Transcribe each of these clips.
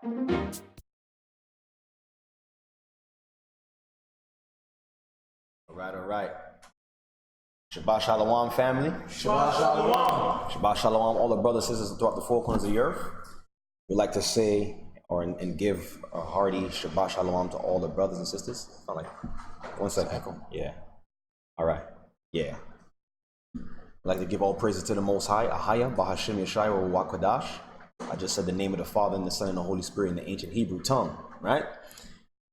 All right. Shabbat Shalom, family. Shabbat Shalom. Shabbat Shalom, all the brothers and sisters throughout the four corners of the earth. We'd like to say and give a hearty Shabbat Shalom to all the brothers and sisters. Sound like 1 second. Echo. Yeah. All right. Yeah. I'd like to give all praises to the Most High, Ahaya, Bahashim Yeshai, Ruach Kodash. I just said the name of the Father and the Son and the Holy Spirit in the ancient Hebrew tongue, right?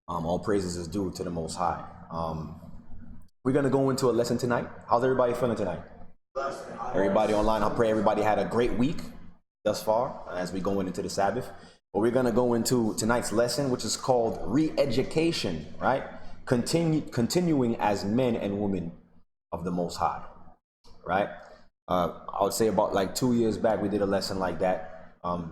All praises is due to the Most High. We're going to go into a lesson tonight. How's everybody feeling tonight? Everybody online, I pray everybody had a great week thus far as we go into the Sabbath. But we're going to go into tonight's lesson, which is called re-education, right? Continuing as men and women of the Most High, right? I would say about like 2 years back, we did a lesson like that,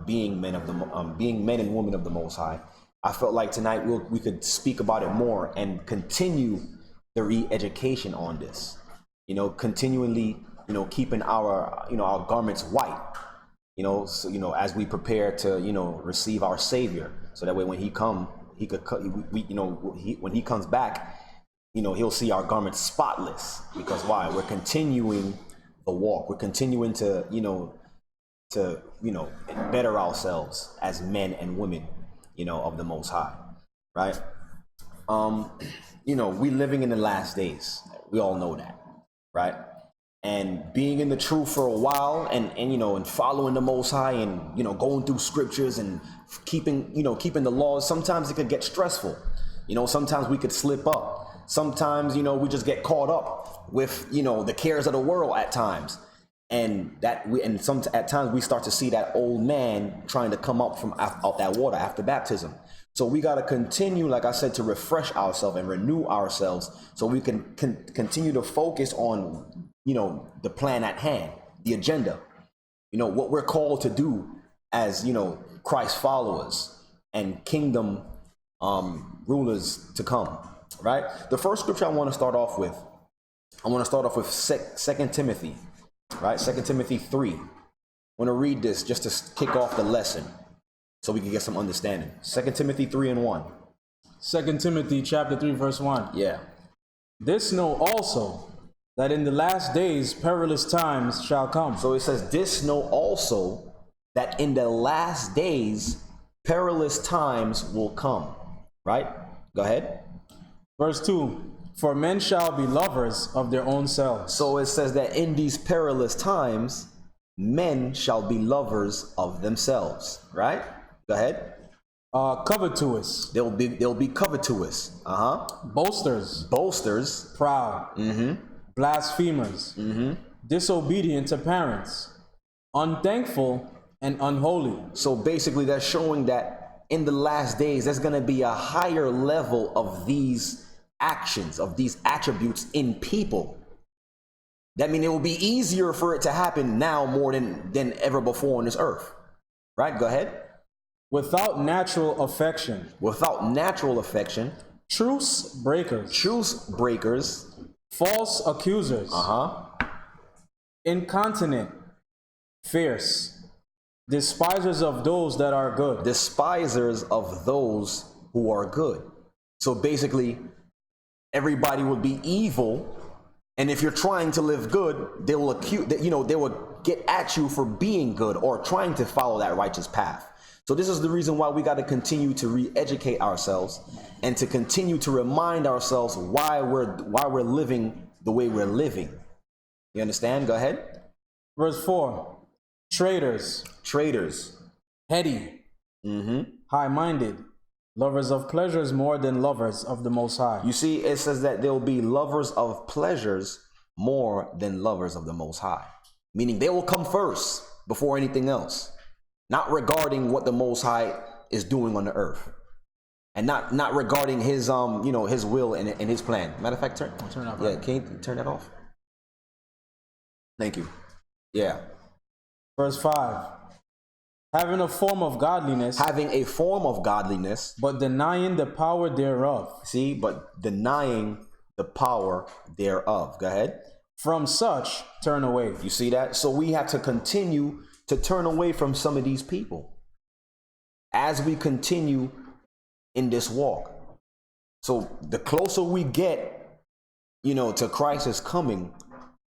being men and women of the Most High. I felt like tonight we could speak about it more and continue the re-education on this, continually, keeping our garments white, so, as we prepare to, receive our Savior, so that way when he comes back, he'll see our garments spotless. Because why? We're continuing the walk. We're continuing to, better ourselves as men and women, of the Most High, right? We living in the last days. We all know that, right? And being in the truth for a while and following the Most High and, going through scriptures and keeping the laws, sometimes it could get stressful. Sometimes we could slip up. Sometimes, we just get caught up with, the cares of the world at times. And at times we start to see that old man trying to come up from out that water after baptism. So we got to continue, like I said, to refresh ourselves and renew ourselves so we can continue to focus on, the plan at hand, the agenda, what we're called to do as, Christ followers and kingdom rulers to come, right? The first scripture I want to start off with, 2 Timothy, right? 2 Timothy 3. I want to read this just to kick off the lesson, so we can get some understanding. 2 Timothy 3:1. 2 Timothy chapter 3 verse 1. Yeah. This know also, that in the last days perilous times shall come. So it says, this know also, that in the last days perilous times will come. Right? Go ahead. Verse 2. For men shall be lovers of their own selves. So it says that in these perilous times, men shall be lovers of themselves. Right? Go ahead. Covetous. They'll be covetous. Boasters. Proud. Blasphemers. Disobedient to parents. Unthankful and unholy. So basically that's showing that in the last days, there's going to be a higher level of these actions, of these attributes in people. That means it will be easier for it to happen now more than ever before on this earth. Right? Go ahead. Without natural affection. Truce breakers. False accusers. Incontinent. Fierce. Despisers of those that are good. Despisers of those who are good. So basically, everybody would be evil, and if you're trying to live good, they will they will get at you for being good or trying to follow that righteous path. So this is the reason why we got to continue to re-educate ourselves and to continue to remind ourselves why we're living the way we're living. You understand? Go ahead. Verse 4. Traitors. Heady. High-minded. Lovers of pleasures more than lovers of the Most High. You see, it says that they'll be lovers of pleasures more than lovers of the Most High. Meaning they will come first before anything else. Not regarding what the Most High is doing on the earth. And not regarding his his will and his plan. Matter of fact, turn it off. Yeah, can you turn that off? Thank you. Yeah. Verse 5. Having a form of godliness. But denying the power thereof. See, but denying the power thereof. Go ahead. From such, turn away. You see that? So we have to continue to turn away from some of these people. as we continue in this walk. So the closer we get, to Christ's coming,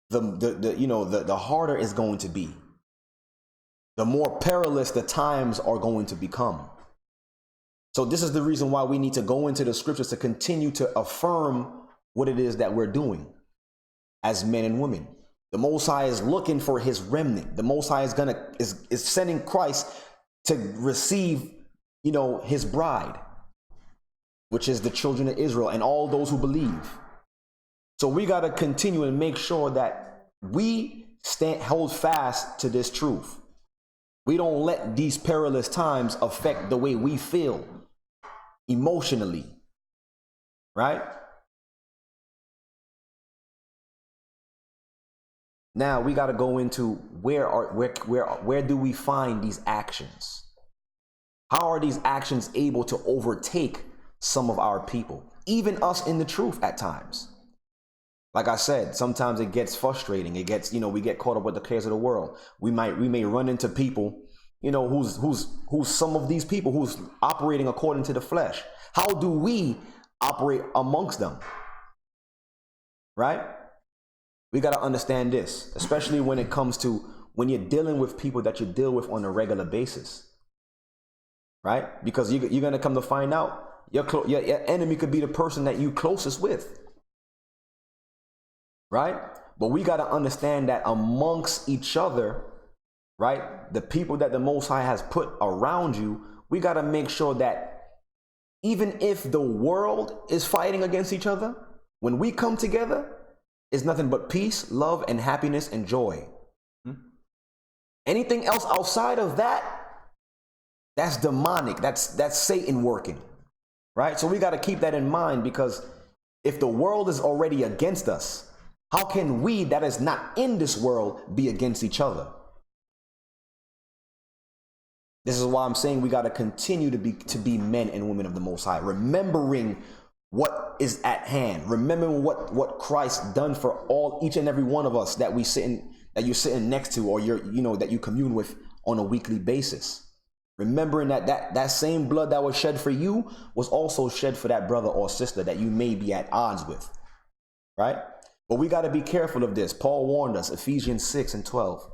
the harder it's going to be. The more perilous the times are going to become. So this is the reason why we need to go into the scriptures to continue to affirm what it is that we're doing as men and women. The Most High is looking for his remnant. The Most High is sending Christ to receive, his bride, which is the children of Israel and all those who believe. So we got to continue and make sure that we hold fast to this truth. We don't let these perilous times affect the way we feel emotionally, right? Now we got to go into where do we find these actions? How are these actions able to overtake some of our people, even us in the truth at times? Like I said, sometimes it gets frustrating. It gets, we get caught up with the cares of the world. We may run into people, who's some of these people who's operating according to the flesh. How do we operate amongst them? Right? We got to understand this, especially when it comes to when you're dealing with people that you deal with on a regular basis. Right? Because you're going to come to find out your enemy could be the person that you closest with. Right? But we got to understand that amongst each other, right, the people that the Most High has put around you, we got to make sure that even if the world is fighting against each other, when we come together, it's nothing but peace, love, and happiness and joy. Anything else outside of that, that's demonic. That's Satan working. Right? So we got to keep that in mind, because if the world is already against us, how can we that is not in this world be against each other? This is why I'm saying we got to continue to be men and women of the Most High, remembering what is at hand, remembering what Christ done for each and every one of us that you're sitting next to, or that you commune with on a weekly basis. Remembering that same blood that was shed for you was also shed for that brother or sister that you may be at odds with, right? But we got to be careful of this. Paul warned us, Ephesians 6:12.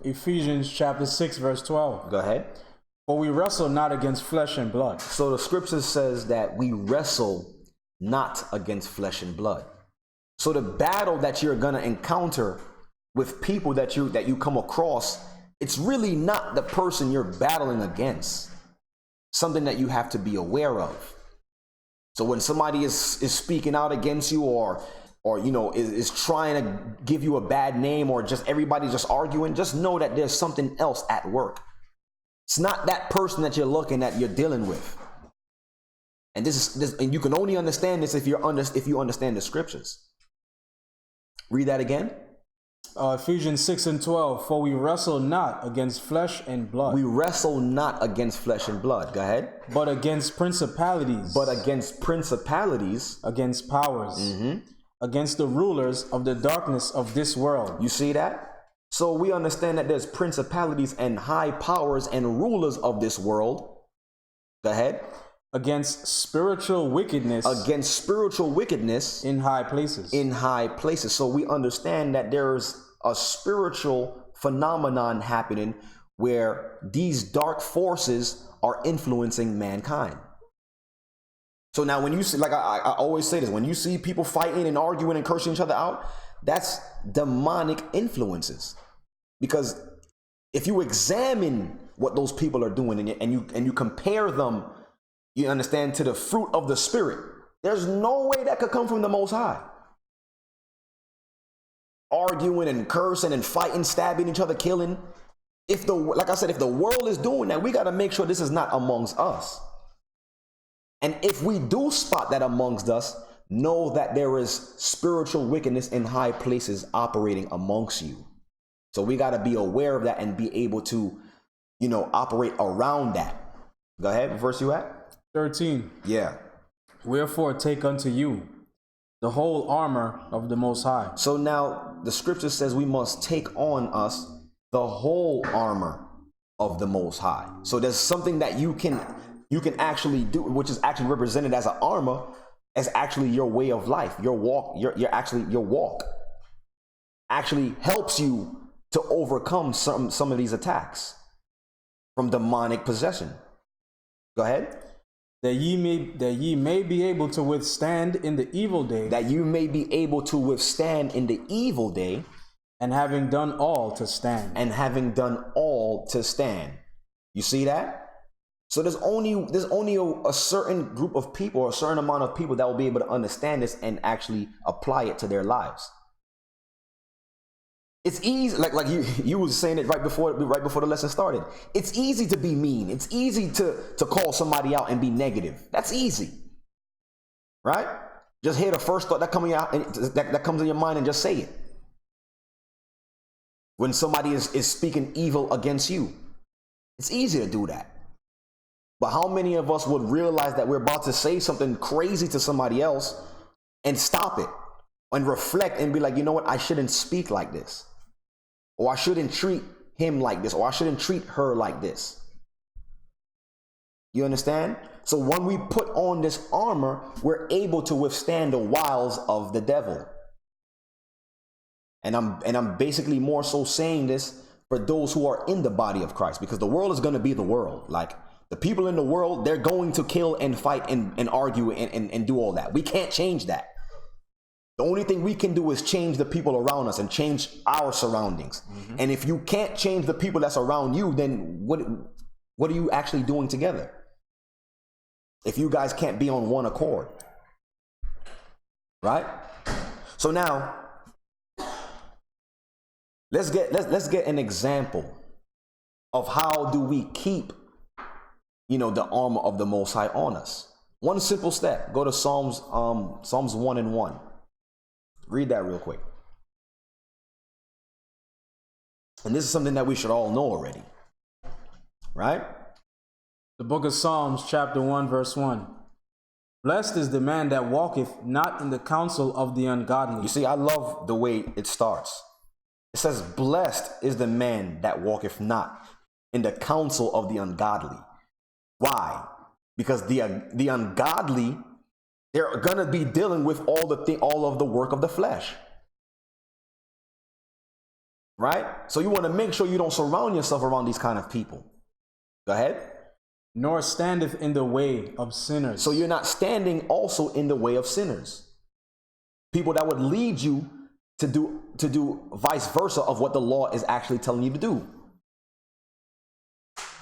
Ephesians chapter 6, verse 12. Go ahead. For we wrestle not against flesh and blood. So the scripture says that we wrestle not against flesh and blood. So the battle that you're going to encounter with people that you come across, it's really not the person you're battling against. Something that you have to be aware of. So when somebody is speaking out against you, or is trying to give you a bad name, or just everybody just arguing, just know that there's something else at work. It's not that person that you're dealing with. And and you can only understand this if you understand the scriptures. Read that again. Ephesians 6:12. For we wrestle not against flesh and blood. We wrestle not against flesh and blood. Go ahead. But against principalities. Against powers. Against the rulers of the darkness of this world. You see that? So we understand that there's principalities and high powers and rulers of this world. Go ahead. Against spiritual wickedness. In high places. So we understand that there's a spiritual phenomenon happening where these dark forces are influencing mankind. So now when you see, like I always say this, when you see people fighting and arguing and cursing each other out, that's demonic influences. Because if you examine what those people are doing and you compare them, you understand, to the fruit of the Spirit, there's no way that could come from the Most High. Arguing and cursing and fighting, stabbing each other, killing. Like I said, if the world is doing that, we got to make sure this is not amongst us. And if we do spot that amongst us, know that there is spiritual wickedness in high places operating amongst you. So we got to be aware of that and be able to, operate around that. Go ahead. What verse you at? 13. Yeah. Wherefore take unto you the whole armor of the Most High. So now the scripture says we must take on us the whole armor of the Most High. So there's something that you can actually do, which is actually represented as an armor, as actually your way of life, your walk, your walk actually helps you to overcome some of these attacks from demonic possession. Go ahead. That ye may be able to withstand in the evil day. That you may be able to withstand in the evil day. And having done all to stand. And having done all to stand. You see that? So there's only a certain group of people, or a certain amount of people that will be able to understand this and actually apply it to their lives. It's easy, like you was saying it right before the lesson started. It's easy to be mean. It's easy to call somebody out and be negative. That's easy, right? Just hear the first thought that comes in your mind and just say it. When somebody is speaking evil against you, it's easy to do that. But how many of us would realize that we're about to say something crazy to somebody else and stop it and reflect and be like, you know what? I shouldn't speak like this. Or I shouldn't treat him like this. Or I shouldn't treat her like this. You understand? So when we put on this armor, we're able to withstand the wiles of the devil. And I'm basically more so saying this for those who are in the body of Christ, because the world is going to be the world. Like, the people in the world, they're going to kill and fight and argue and do all that. We can't change that. The only thing we can do is change the people around us and change our surroundings. Mm-hmm. And if you can't change the people that's around you, then what are you actually doing together? If you guys can't be on one accord. Right? So now, let's get an example of how do we keep the armor of the Most High on us. One simple step. Go to Psalms 1:1. Read that real quick. And this is something that we should all know already. Right? The book of Psalms, chapter 1, verse 1. Blessed is the man that walketh not in the counsel of the ungodly. You see, I love the way it starts. It says, blessed is the man that walketh not in the counsel of the ungodly. Why? Because the ungodly, they're gonna be dealing with all of the work of the flesh, right? So you want to make sure you don't surround yourself around these kind of people. Go ahead. Nor standeth in the way of sinners. So you're not standing also in the way of sinners. People that would lead you to do vice versa of what the law is actually telling you to do.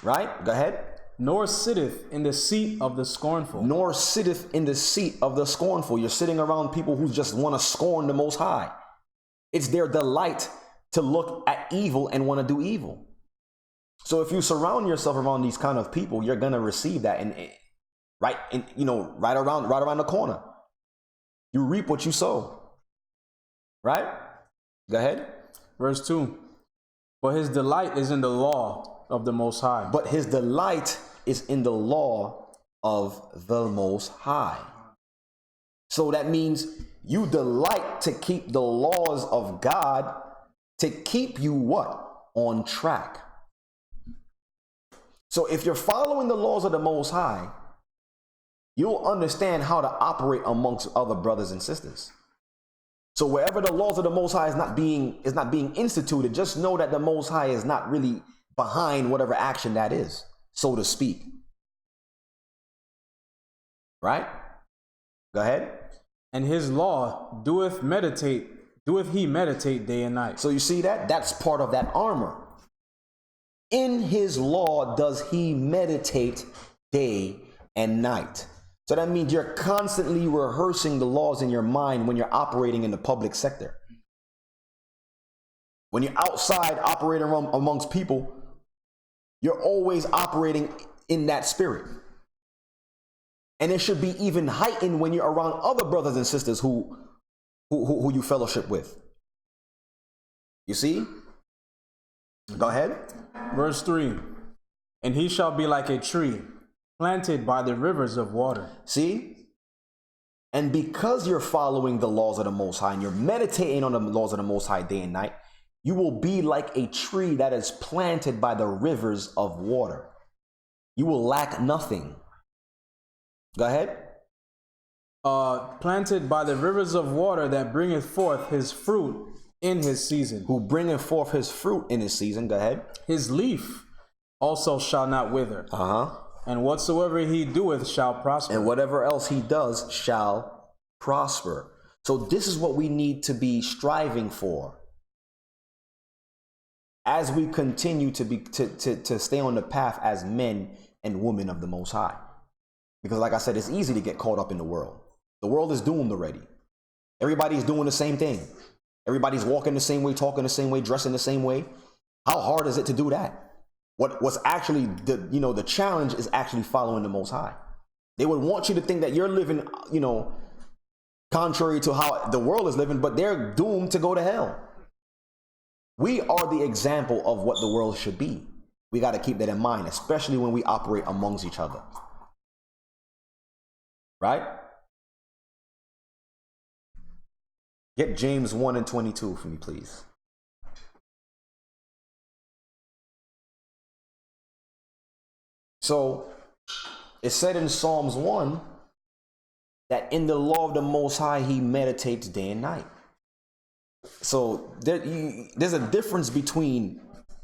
Right? Go ahead. Nor sitteth in the seat of the scornful. Nor sitteth in the seat of the scornful. You're sitting around people who just want to scorn the Most High. It's their delight to look at evil and want to do evil. So if you surround yourself around these kind of people, you're gonna receive that, right around the corner. You reap what you sow. Right? Go ahead. Verse 2. But his delight is in the law of the Most High. But his delight is in the law of the Most High. So that means you delight to keep the laws of God to keep you what? On track. So if you're following the laws of the Most High, you'll understand how to operate amongst other brothers and sisters. So wherever the laws of the Most High is not being instituted, just know that the Most High is not really behind whatever action that is, so to speak. Right? Go ahead. And his law doeth he meditate day and night. So you see that? That's part of that armor. In his law does he meditate day and night. So that means you're constantly rehearsing the laws in your mind when you're operating in the public sector. When you're outside operating amongst people, you're always operating in that spirit. And it should be even heightened when you're around other brothers and sisters who you fellowship with. You see? Go ahead. Verse 3. And he shall be like a tree planted by the rivers of water. See? And because you're following the laws of the Most High and you're meditating on the laws of the Most High day and night, you will be like a tree that is planted by the rivers of water. You will lack nothing. Go ahead. Planted by the rivers of water that bringeth forth his fruit in his season. Who bringeth forth his fruit in his season. Go ahead. His leaf also shall not wither. And whatsoever he doeth shall prosper. And whatever else he does shall prosper. So this is what we need to be striving for as we continue to stay on the path as men and women of the Most High. Because like I said, it's easy to get caught up in the world. The world is doomed already. Everybody's doing the same thing. Everybody's walking the same way, talking the same way, dressing the same way. How hard is it to do that? What's actually the challenge is actually following the Most High. They would want you to think that you're living, contrary to how the world is living, but they're doomed to go to hell. We are the example of what the world should be. We got to keep that in mind, especially when we operate amongst each other. Right? Get James 1:22 for me, please. So it said in Psalms 1 that in the law of the Most High he meditates day and night. So there's a difference between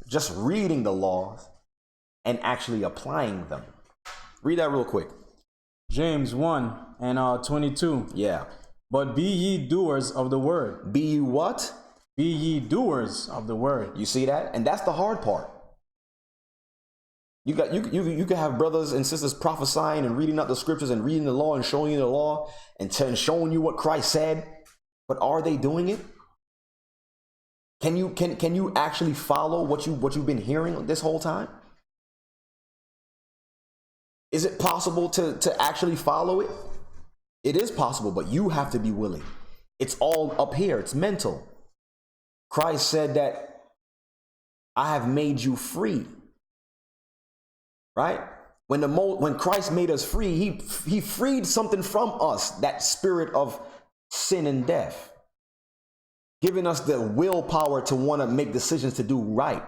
just reading the laws and actually applying them. Read that real quick. James 1:22. Yeah. But be ye doers of the word. Be ye what? Be ye doers of the word. You see that? And that's the hard part. You can have brothers and sisters prophesying and reading out the scriptures and reading the law and showing you the law and showing you what Christ said, but are they doing it? Can you actually follow what you've been hearing this whole time? Is it possible to actually follow it? It is possible, but you have to be willing. It's all up here. It's mental. Christ said that I have made you free. Right? When Christ made us free, he freed something from us, that spirit of sin and death, giving us the willpower to want to make decisions to do right.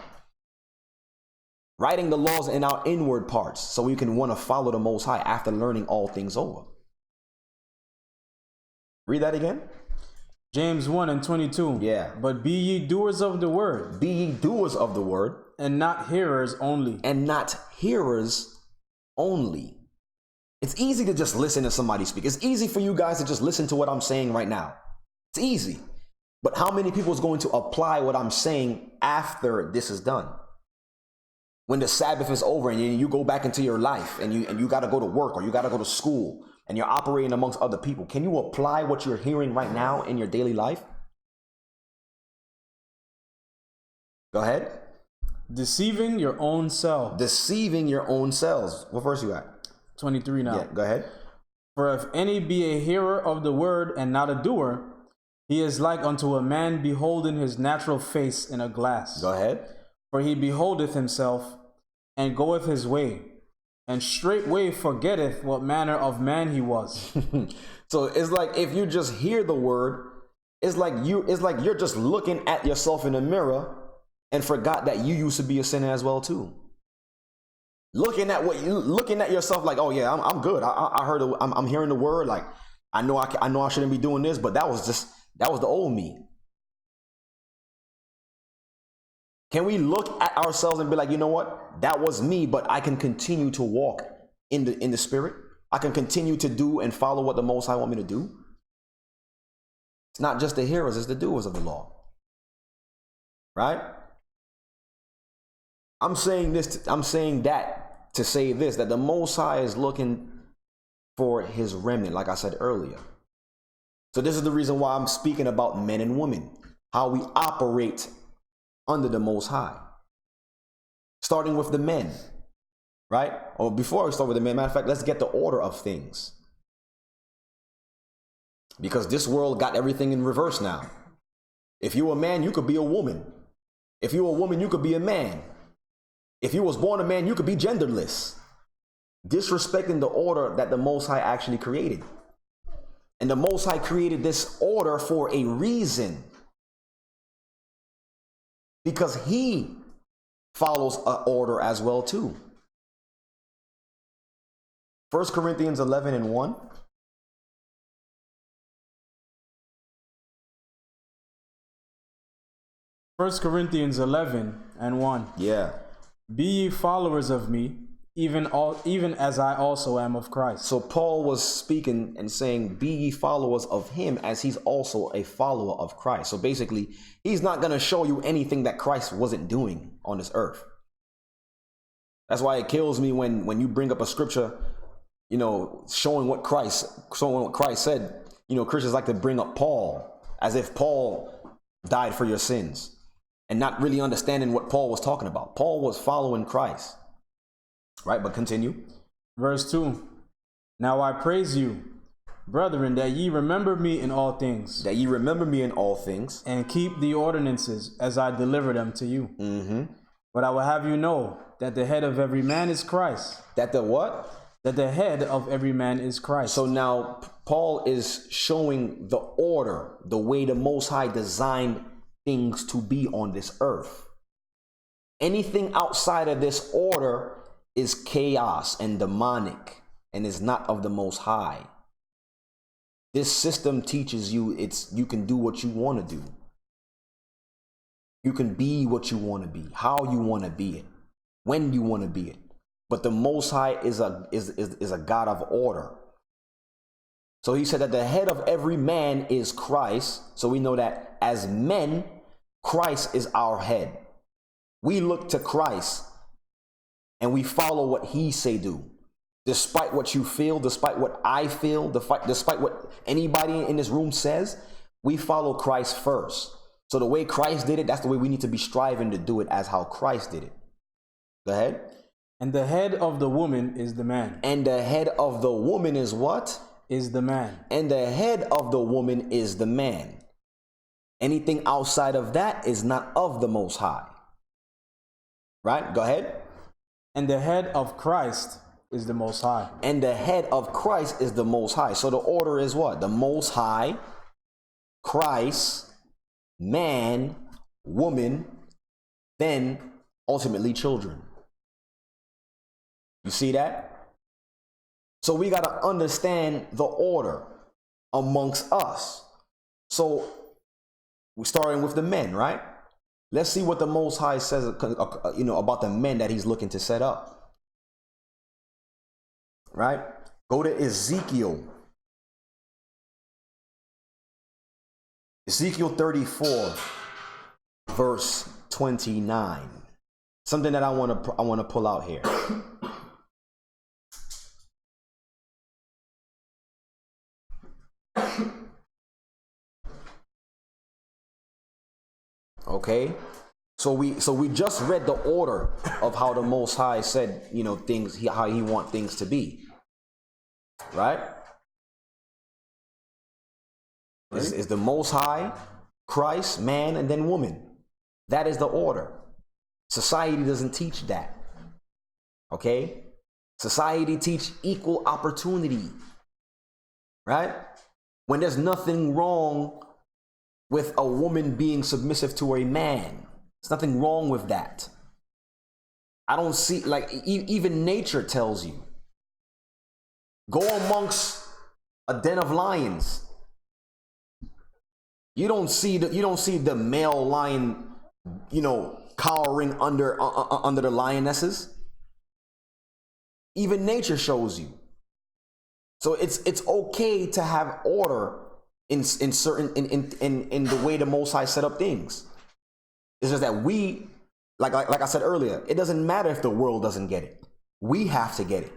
Writing the laws in our inward parts so we can want to follow the Most High after learning all things over. Read that again. James 1:22. Yeah. But be ye doers of the word. Be ye doers of the word. And not hearers only. And not hearers only. It's easy to just listen to somebody speak. It's easy for you guys to just listen to what I'm saying right now. It's easy. But how many people is going to apply what I'm saying after this is done? When the Sabbath is over and you go back into your life and you got to go to work or you got to go to school and you're operating amongst other people, can you apply what you're hearing right now in your daily life? Go ahead. Deceiving your own self. Deceiving your own selves. What verse you at? 23 now. Yeah, go ahead. For if any be a hearer of the word and not a doer, he is like unto a man beholding his natural face in a glass. Go ahead. For he beholdeth himself, and goeth his way, and straightway forgetteth what manner of man he was. So it's like if you just hear the word, it's like you're just looking at yourself in the mirror and forgot that you used to be a sinner as well too. Looking at yourself like, oh yeah, I'm good. I heard I'm hearing the word. Like I know I shouldn't be doing this, but that was the old me. Can we look at ourselves and be like, you know what? That was me, but I can continue to walk in the spirit. I can continue to do and follow what the Most High want me to do. It's not just the hearers, it's the doers of the law. Right? I'm saying that to say this, that the Most High is looking for his remnant, like I said earlier. So this is the reason why I'm speaking about men and women, how we operate under the Most High. Starting with the men, right? Or before we start with the men, matter of fact, let's get the order of things. Because this world got everything in reverse now. If you're a man, you could be a woman. If you're a woman, you could be a man. If you was born a man, you could be genderless. Disrespecting the order that the Most High actually created. And the Most High created this order for a reason. Because he follows an order as well too. 1 Corinthians 11:1. First Corinthians 11:1. Yeah. Be ye followers of me, even as I also am of Christ. So Paul was speaking and saying, be ye followers of him as he's also a follower of Christ. So basically, he's not going to show you anything that Christ wasn't doing on this earth. That's why it kills me when you bring up a scripture, showing what Christ said. Christians like to bring up Paul as if Paul died for your sins and not really understanding what Paul was talking about. Paul was following Christ. Right, but continue. Verse 2. Now I praise you, brethren, that ye remember me in all things. That ye remember me in all things. And keep the ordinances as I deliver them to you. Mm-hmm. But I will have you know that the head of every man is Christ. That the what? That the head of every man is Christ. So now Paul is showing the order, the way the Most High designed things to be on this earth. Anything outside of this order is chaos and demonic and is not of the Most High. This system teaches you you can do what you want to do. You can be what you want to be, how you want to be it, when you want to be it. But the Most High is a God of order. So he said that the head of every man is Christ. So we know that as men, Christ is our head. We look to Christ and we follow what he say do. Despite what you feel, despite what I feel, despite what anybody in this room says, we follow Christ first. So the way Christ did it, that's the way we need to be striving to do it as how Christ did it. Go ahead. And the head of the woman is the man. And the head of the woman is what? Is the man. And the head of the woman is the man. Anything outside of that is not of the Most High. Right? Go ahead. And the head of Christ is the Most High. And the head of Christ is the Most High. So the order is what? The Most High, Christ, man, woman, then ultimately children. You see that? So we got to understand the order amongst us. So we're starting with the men, right? Let's see what the Most High says, about the men that he's looking to set up. Right? Go to Ezekiel. Ezekiel 34, verse 29. Something that I want to pull out here. Okay, so we just read the order of how the Most High said, things, how he want things to be, right? Is the Most High, Christ, man, and then woman. That is the order. Society doesn't teach that. Okay, society teach equal opportunity, right? When there's nothing wrong with a woman being submissive to a man. There's nothing wrong with that. I don't see, even nature tells you. Go amongst a den of lions. You don't see the male lion, cowering under the lionesses. Even nature shows you. So it's okay to have order in the way the Most High set up things. It's just that we, like I said earlier, it doesn't matter if the world doesn't get it. We have to get it.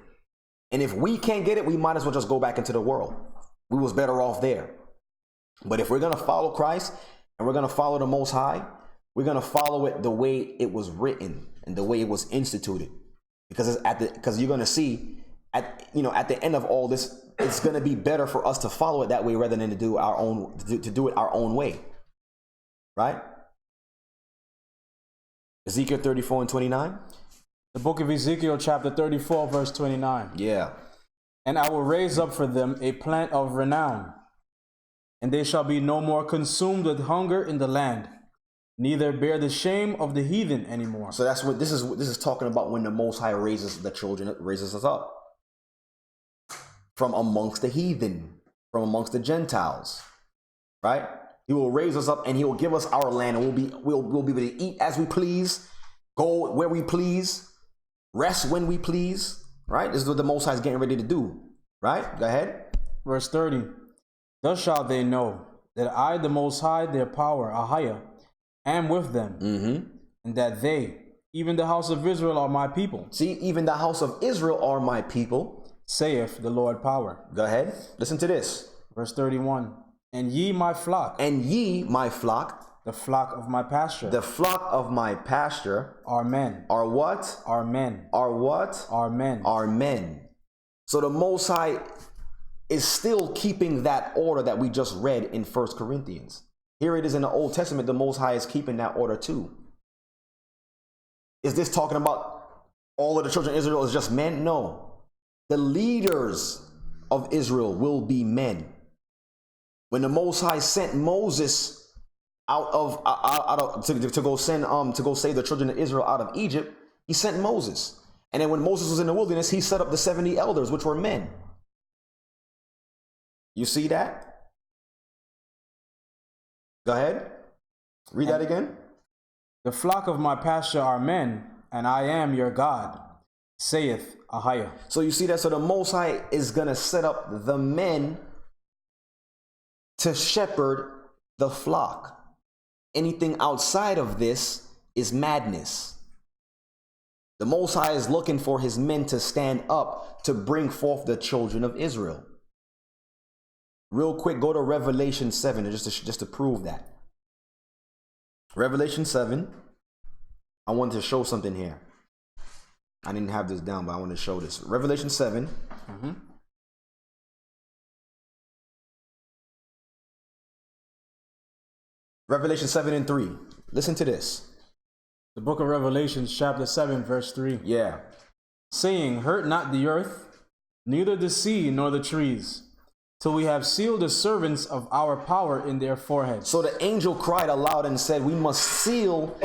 And if we can't get it, we might as well just go back into the world. We was better off there. But if we're going to follow Christ and we're going to follow the Most High, we're going to follow it the way it was written and the way it was instituted. Because you're going to see at the end of all this, it's going to be better for us to follow it that way rather than to do it our own way. Right? Ezekiel 34 and 29. The book of Ezekiel chapter 34 verse 29. Yeah. And I will raise up for them a plant of renown, And they shall be no more consumed with hunger in the land, neither bear the shame of the heathen anymore. So that's what this is talking about, when the Most High raises us up from amongst the heathen, from amongst the Gentiles, right? He will raise us up and he will give us our land, and we'll be able to eat as we please, go where we please, rest when we please, right? This is what the Most High is getting ready to do, right? Go ahead. Verse 30. Thus shall they know that I, the Most High, their power, Ahia, am with them, and that they, even the house of Israel, are my people. See, even the house of Israel are my people, saith the Lord power. Go ahead. Listen to this. Verse 31. And ye my flock. And ye my flock. The flock of my pasture. The flock of my pasture. Are men. Are what? Are men. Are what? Are men. Are men. So the Most High is still keeping that order that we just read in 1 Corinthians. Here it is in the Old Testament, the Most High is keeping that order too. Is this talking about all of the children of Israel is just men? No. The leaders of Israel will be men. When the Most High sent Moses to go save the children of Israel out of Egypt, he sent Moses. And then when Moses was in the wilderness, he set up the 70 elders, which were men. You see that? Go ahead. Read that again. The flock of my pasture are men, and I am your God, saith Ahia. So you see that? So the Most High is going to set up the men to shepherd the flock. Anything outside of this is madness. The Most High is looking for his men to stand up to bring forth the children of Israel. Real quick, go to Revelation 7 just to prove that. Revelation 7. I wanted to show something here. I didn't have this down, but I want to show this. Revelation 7. Revelation 7 and 3. Listen to this. The book of Revelation, chapter 7, verse 3. Yeah. Saying, hurt not the earth, neither the sea nor the trees, till we have sealed the servants of our power in their foreheads. So the angel cried aloud and said, we must seal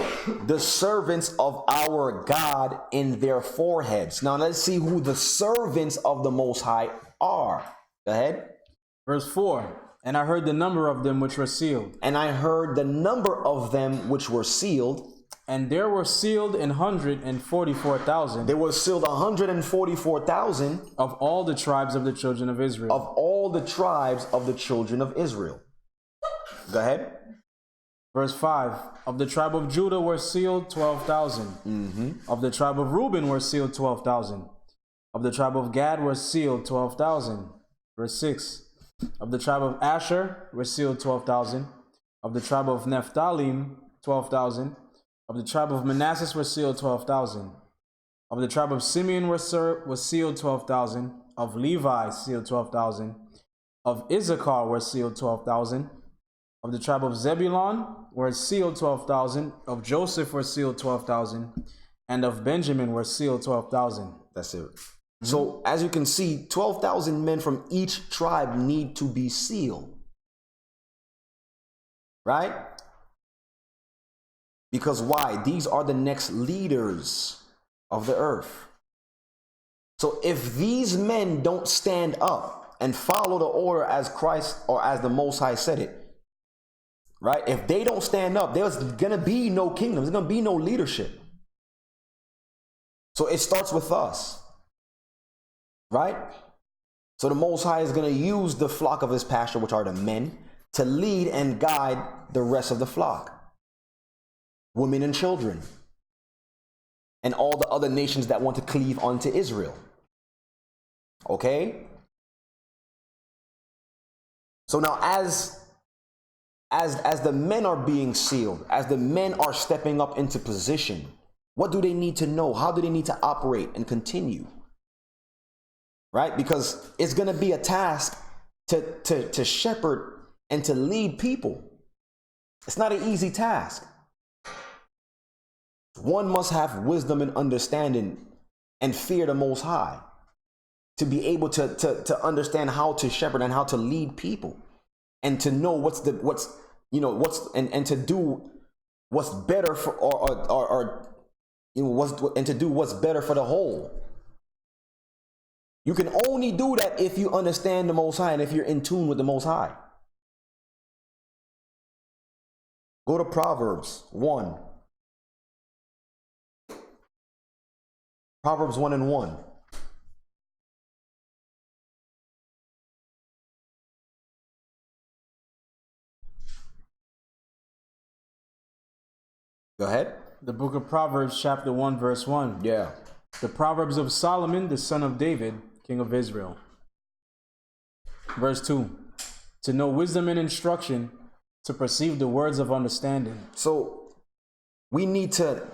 the servants of our God in their foreheads. Now let's see who the servants of the Most High are. Go ahead. Verse 4. And I heard the number of them which were sealed. And I heard the number of them which were sealed. And there were sealed 144,000. There were sealed 144,000 of all the tribes of the children of Israel. Of all the tribes of the children of Israel. Go ahead. Verse 5. Of the tribe of Judah were sealed 12,000. Of the tribe of Reuben were sealed 12,000. Of the tribe of Gad were sealed 12,000. Verse 6. Of the tribe of Asher were sealed 12,000. Of the tribe of Naphtali 12,000. Of the tribe of Manasseh were sealed 12,000. Of the tribe of Simeon was sealed 12,000. Of Levi sealed 12,000. Of Issachar were sealed 12,000. Of the tribe of Zebulun were sealed 12,000. Of Joseph were sealed 12,000. And of Benjamin were sealed 12,000. That's it. So as you can see, 12,000 men from each tribe need to be sealed. Right? Because why? These are the next leaders of the earth. So if these men don't stand up and follow the order as Christ or as the Most High said it, right? If they don't stand up, there's going to be no kingdom. There's going to be no leadership. So it starts with us. Right? So the Most High is going to use the flock of his pasture, which are the men, to lead and guide the rest of the flock. Women and children. And all the other nations that want to cleave unto Israel. Okay? So now as the men are being sealed, as the men are stepping up into position, what do they need to know? How do they need to operate and continue? Right? Because it's going to be a task to shepherd and to lead people. It's not an easy task. One must have wisdom and understanding and fear the Most High to be able to understand how to shepherd and how to lead people. and to know what's and to do what's better for or and to do what's better for the whole. You can only do that if you understand the Most High and if you're in tune with the Most High. Go to Proverbs 1. Proverbs 1 and 1. Go ahead. The book of Proverbs, chapter 1, verse 1. Yeah. The Proverbs of Solomon, the son of David, king of Israel. Verse 2. To know wisdom and instruction, to perceive the words of understanding. So we need to,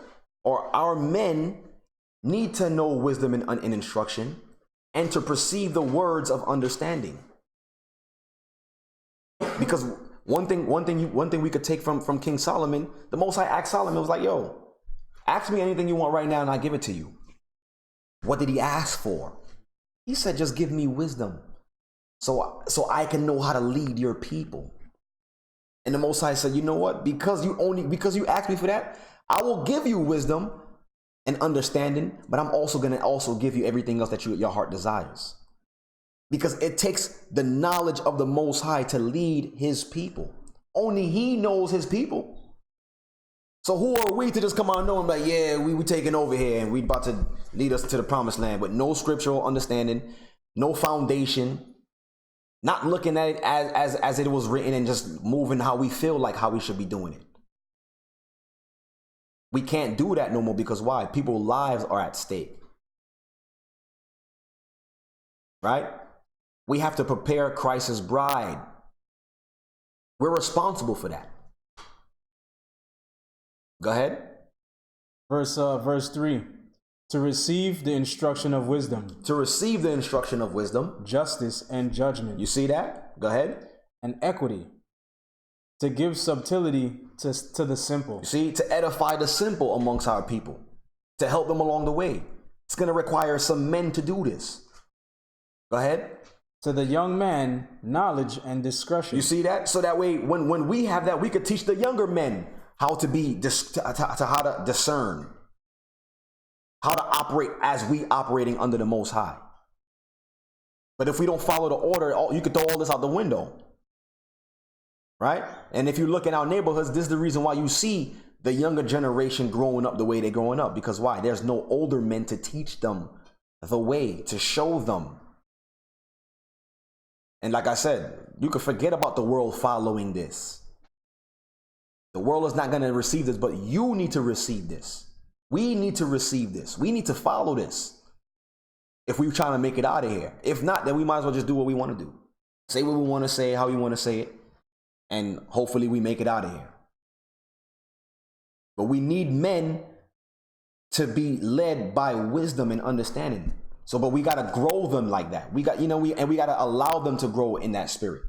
or our men need to know wisdom and instruction, and to perceive the words of understanding. Because one thing we could take from King Solomon, the Most High asked Solomon, was like, yo, ask me anything you want right now and I give it to you. What did he ask for? He said, just give me wisdom so I can know how to lead your people. And the Most High said, you know what? Because you asked me for that, I will give you wisdom and understanding, but I'm also going to give you everything else that your heart desires. Because it takes the knowledge of the Most High to lead his people. Only he knows his people. So who are we to just come out and know him like, yeah, we taking over here and we about to lead us to the promised land with no scriptural understanding, no foundation, not looking at it as it was written and just moving how we feel like how we should be doing it. We can't do that no more because why? People's lives are at stake. Right? We have to prepare Christ's bride. We're responsible for that. Go ahead. Verse 3. To receive the instruction of wisdom. To receive the instruction of wisdom. Justice and judgment. You see that? Go ahead. And equity. To give subtlety to the simple. You see, to edify the simple amongst our people. To help them along the way. It's going to require some men to do this. Go ahead. To the young man, knowledge and discretion. You see that? So that way, when we have that, we could teach the younger men how to be, how to discern. How to operate as we operating under the Most High. But if we don't follow the order, you could throw all this out the window. Right? And if you look in our neighborhoods, this is the reason why you see the younger generation growing up the way they're growing up. Because why? There's no older men to teach them the way, to show them. And like I said, you can forget about the world following this. The world is not going to receive this, but you need to receive this. We need to receive this. We need to follow this if we're trying to make it out of here. If not, then we might as well just do what we want to do. Say what we want to say, how we want to say it, and hopefully we make it out of here. But we need men to be led by wisdom and understanding. But we got to grow them like that. We got to allow them to grow in that spirit.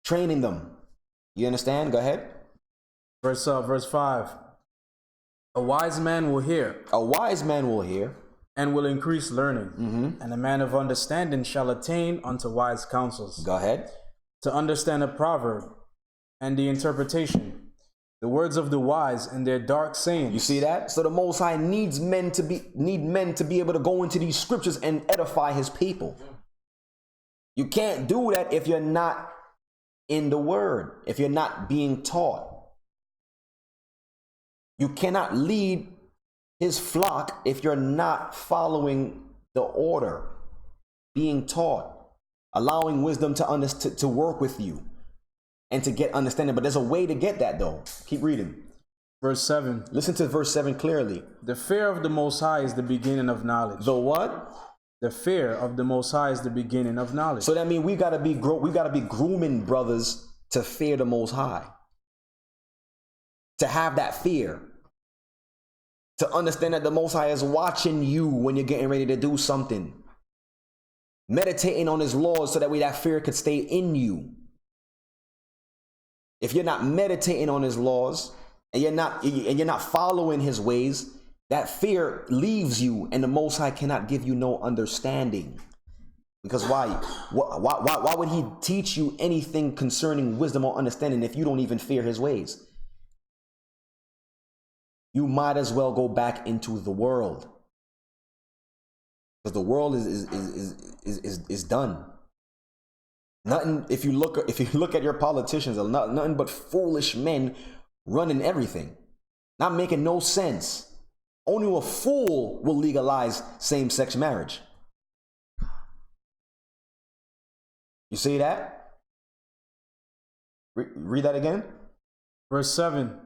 Training them. You understand? Go ahead. Verse 5. A wise man will hear. A wise man will hear. And will increase learning. And a man of understanding shall attain unto wise counsels. Go ahead. To understand a proverb and the interpretation, the words of the wise and their dark sayings. You see that? So the Most High needs men to be able to go into these scriptures and edify his people. You can't do that if you're not in the word, if you're not being taught. You cannot lead his flock if you're not following the order, being taught, allowing wisdom to work with you and to get understanding. But there's a way to get that though. Keep reading. Verse 7. Listen to verse 7 clearly. The fear of the Most High is the beginning of knowledge. The what? The fear of the Most High is the beginning of knowledge. So that means we gotta be grooming brothers to fear the Most High. To have that fear. To understand that the Most High is watching you when you're getting ready to do something. Meditating on his laws so that way that fear could stay in you. If you're not meditating on his laws and you're not following his ways, that fear leaves you and the Most High cannot give you no understanding. Because why? Why would he teach you anything concerning wisdom or understanding if you don't even fear his ways? You might as well go back into the world. Because the world is done. Nothing. If you look at your politicians, nothing but foolish men running everything, not making no sense. Only a fool will legalize same-sex marriage. You see that? Read that again. Verse 7.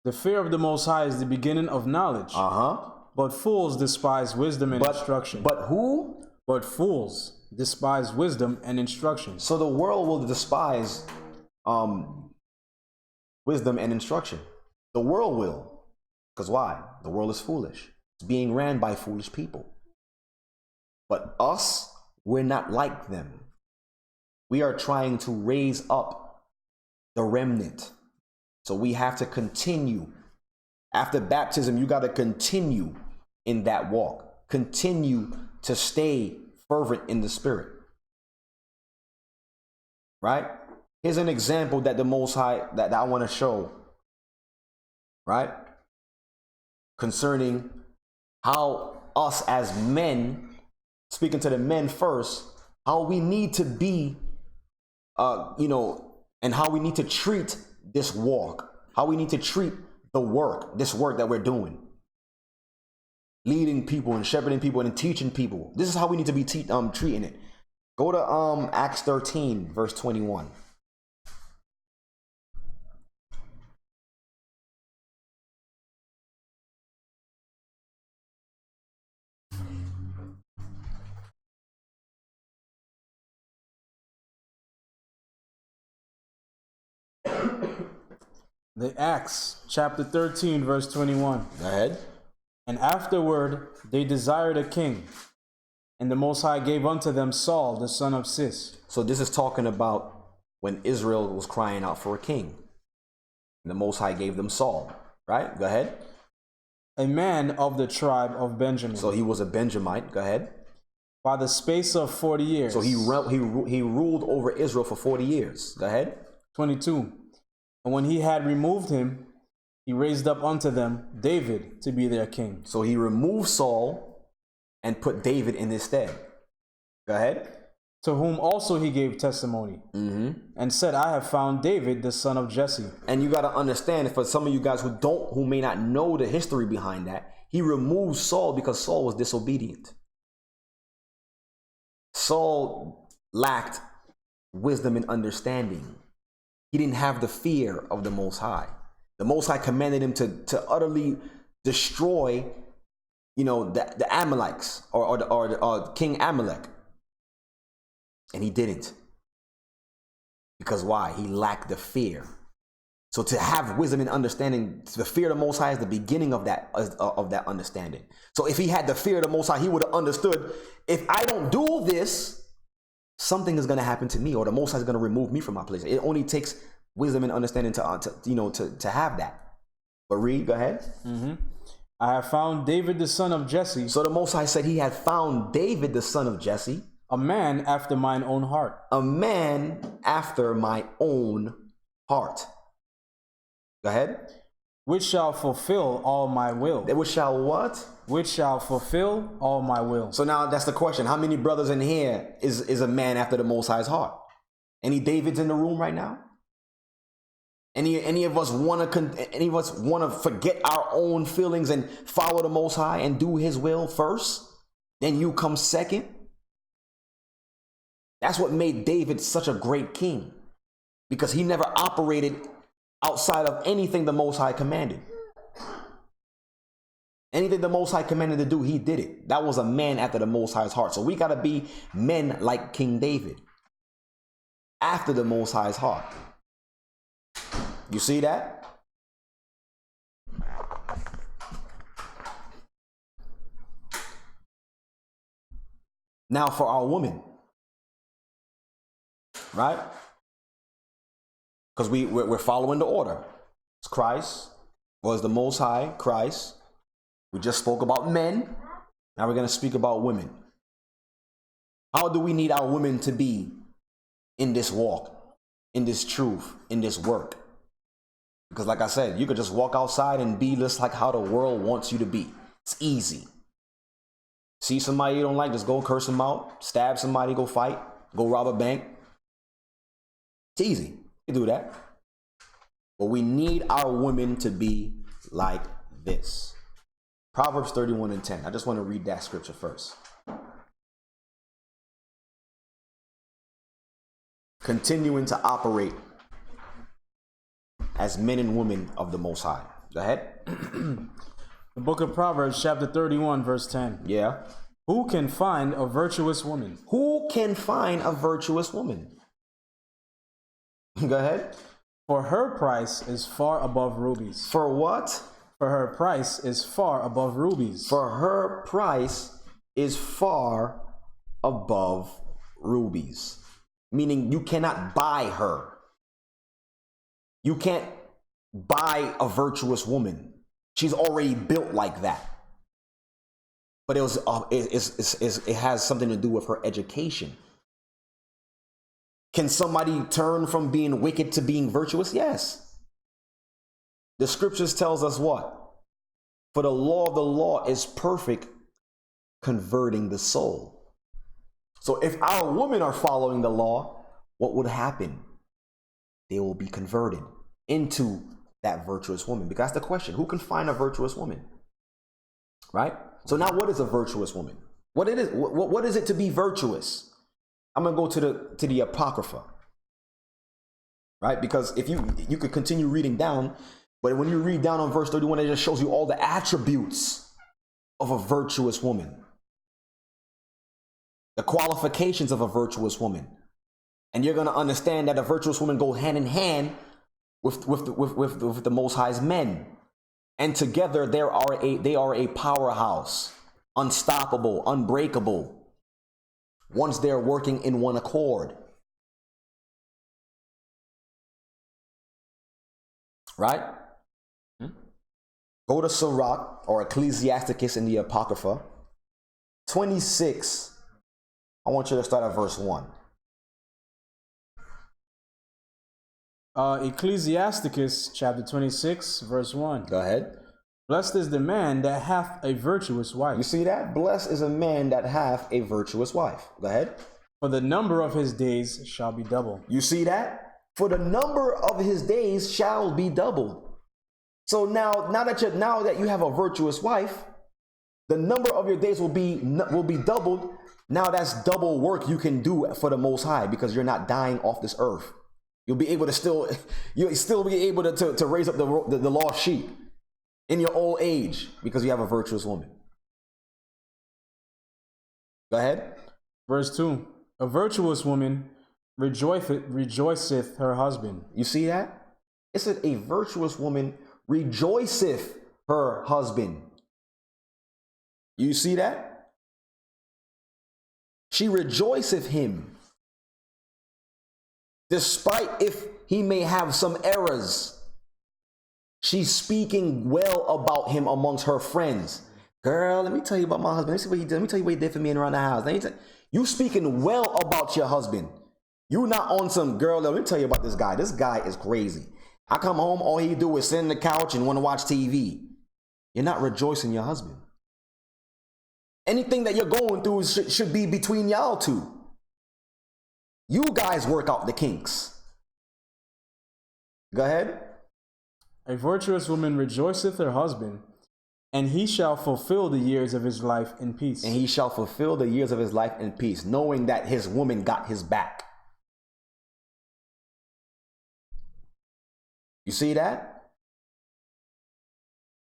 The fear of the Most High is the beginning of knowledge. But fools despise wisdom and instruction. But who? But fools despise wisdom and instruction. So the world will despise wisdom and instruction. The world will. Because why? The world is foolish. It's being ran by foolish people. But us, we're not like them. We are trying to raise up the remnant. So we have to continue. After baptism, you got to continue in that walk. Continue to stay fervent in the Spirit. Right? Here's an example that the Most High, that I want to show. Right? Concerning how us as men, speaking to the men first, how we need to be, and how we need to treat this walk, how we need to treat this work that we're doing, leading people and shepherding people and teaching people. This is how we need to be treating it. Go to Acts 13, verse 21. The Acts chapter 13 verse 21. Go ahead. And afterward they desired a king, and the Most High gave unto them Saul the son of Cis. So this is talking about when Israel was crying out for a king. And the Most High gave them Saul. Right? Go ahead. A man of the tribe of Benjamin. So he was a Benjamite. Go ahead. By the space of 40 years. So he ruled over Israel for 40 years. Go ahead. 22. And when he had removed him, he raised up unto them David to be their king. So he removed Saul and put David in his stead. Go ahead. To whom also he gave testimony, and said, I have found David the son of Jesse. And you got to understand, for some of you guys who may not know the history behind that, he removed Saul because Saul was disobedient. Saul lacked wisdom and understanding. He didn't have the fear of the Most High. The Most High commanded him to utterly destroy, the Amalekites or King Amalek. And he didn't. Because why? He lacked the fear. So to have wisdom and understanding, the fear of the Most High is the beginning of that understanding. So if he had the fear of the Most High, he would have understood, if I don't do this, something is going to happen to me, or the Most High is going to remove me from my place. It only takes wisdom and understanding to have that. But read, go ahead. I have found David the son of Jesse. So the Most High said he had found David the son of Jesse. A man after mine own heart. A man after my own heart. Go ahead. Which shall fulfill all my will. Which shall what? Which shall fulfill all my will. So now that's the question. How many brothers in here is a man after the Most High's heart? Any Davids in the room right now? Any of us want to forget our own feelings and follow the Most High and do His will first? Then you come second? That's what made David such a great king, because he never operated outside of anything the Most High commanded. Anything the Most High commanded to do, he did it. That was a man after the Most High's heart. So we got to be men like King David, after the Most High's heart. You see that? Now for our women, right? Because we're following the order. It's Christ, was the Most High, Christ. We just spoke about men. Now we're going to speak about women. How do we need our women to be in this walk, in this truth, in this work? Because like I said, you could just walk outside and be just like how the world wants you to be. It's easy. See somebody you don't like, just go curse them out, stab somebody, go fight, go rob a bank. It's easy. You do that. But we need our women to be like this. Proverbs 31:10. I just want to read that scripture first. Continuing to operate as men and women of the Most High. Go ahead. The book of Proverbs, chapter 31, verse 10. Yeah. Who can find a virtuous woman? Who can find a virtuous woman? Go ahead. For her price is far above rubies. For what? For her price is far above rubies. For her price is far above rubies. Meaning you cannot buy her. You can't buy a virtuous woman. She's already built like that. But it has something to do with her education. Can somebody turn from being wicked to being virtuous? Yes. The scriptures tells us what? For the law of the law is perfect, converting the soul. So if our women are following the law, what would happen? They will be converted into that virtuous woman. Because that's the question. Who can find a virtuous woman? Right? So now what is a virtuous woman? What is it to be virtuous? I'm going to go to the Apocrypha. Right? Because if you could continue reading down, but when you read down on verse 31, it just shows you all the attributes of a virtuous woman. The qualifications of a virtuous woman. And you're going to understand that a virtuous woman goes hand in hand with the Most High's men. And together they are a powerhouse, unstoppable, unbreakable, once they're working in one accord. Right? Go to Sirach or Ecclesiasticus in the Apocrypha. 26. I want you to start at verse 1. Ecclesiasticus chapter 26, verse 1. Go ahead. Blessed is the man that hath a virtuous wife. You see that? Blessed is a man that hath a virtuous wife. Go ahead. For the number of his days shall be doubled. You see that? For the number of his days shall be doubled. So now that you have a virtuous wife, the number of your days will be doubled. Now that's double work you can do for the Most High, because you're not dying off this earth. You'll be able to you'll still be able to raise up the lost sheep in your old age because you have a virtuous woman. Go ahead. Verse 2. A virtuous woman rejoiceth her husband. You see that? It said a virtuous woman rejoiceth her husband. You see that? She rejoiceth him. Despite if he may have some errors, she's speaking well about him amongst her friends. Girl, let me tell you about my husband. Let me see what he did. Let me tell you what he did for me around the house. You speaking well about your husband. You not on some girl. Let me tell you about this guy. This guy is crazy. I come home, all he do is sit on the couch and want to watch TV. You're not rejoicing your husband. Anything that you're going through should be between y'all two. You guys work out the kinks. Go ahead. A virtuous woman rejoiceth her husband, and he shall fulfill the years of his life in peace. And he shall fulfill the years of his life in peace, knowing that his woman got his back. You see that?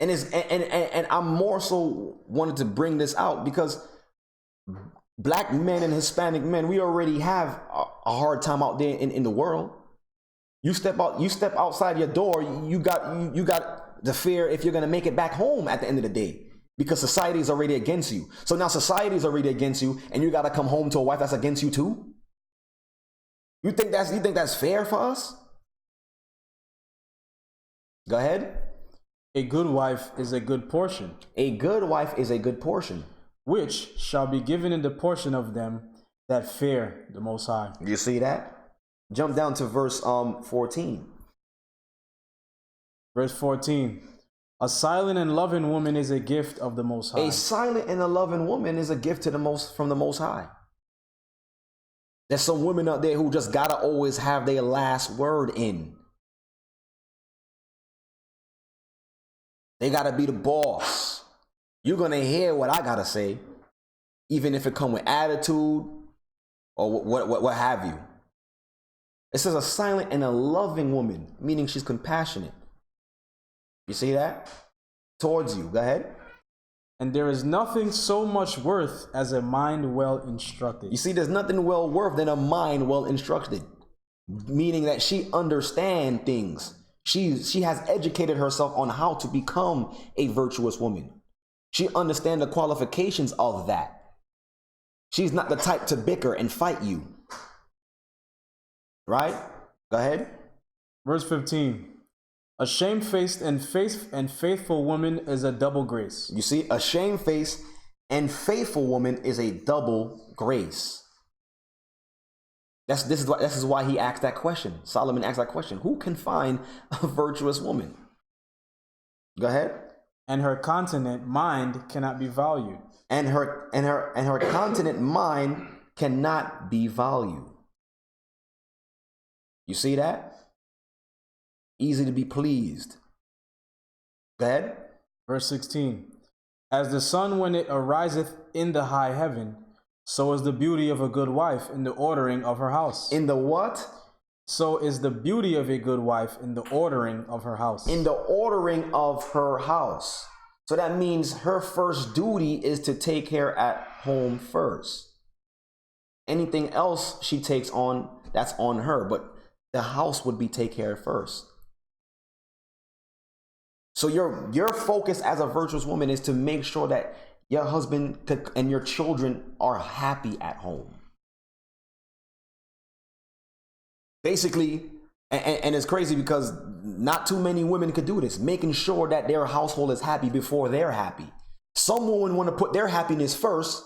And I'm more so wanted to bring this out because Black men and Hispanic men, we already have a hard time out there in the world. You step outside your door, you got the fear if you're gonna make it back home at the end of the day, because society is already against you. So now society is already against you, and you gotta come home to a wife that's against you too. You think that's fair for us? Go ahead. A good wife is a good portion. A good wife is a good portion, which shall be given in the portion of them that fear the Most High. You see that? Jump down to verse 14. Verse 14. A silent and loving woman is a gift of the Most High. A silent and a loving woman is a gift to from the Most High. There's some women out there who just gotta always have their last word in. They gotta be the boss. You're gonna hear what I gotta say, even if it come with attitude or what have you. It says a silent and a loving woman, meaning she's compassionate. You see that? Towards you. Go ahead. And there is nothing so much worth as a mind well instructed. You see, there's nothing well worth than a mind well instructed, meaning that she understands things. She has educated herself on how to become a virtuous woman. She understands the qualifications of that. She's not the type to bicker and fight you. Right? Go ahead. Verse 15. A shamefaced and faithful woman is a double grace. You see, a shamefaced and faithful woman is a double grace. This is why he asked that question. Solomon asked that question. Who can find a virtuous woman? Go ahead. And her continent mind cannot be valued. And her continent mind cannot be valued. You see that? Easy to be pleased. Go ahead. Verse 16. As the sun when it ariseth in the high heaven, so is the beauty of a good wife in the ordering of her house. In the what? So is the beauty of a good wife in the ordering of her house. In the ordering of her house. So that means her first duty is to take care at home first. Anything else she takes on, that's on her. But the house would be take care of first. So your focus as a virtuous woman is to make sure that your husband and your children are happy at home. Basically, and it's crazy because not too many women could do this, making sure that their household is happy before they're happy. Some women want to put their happiness first,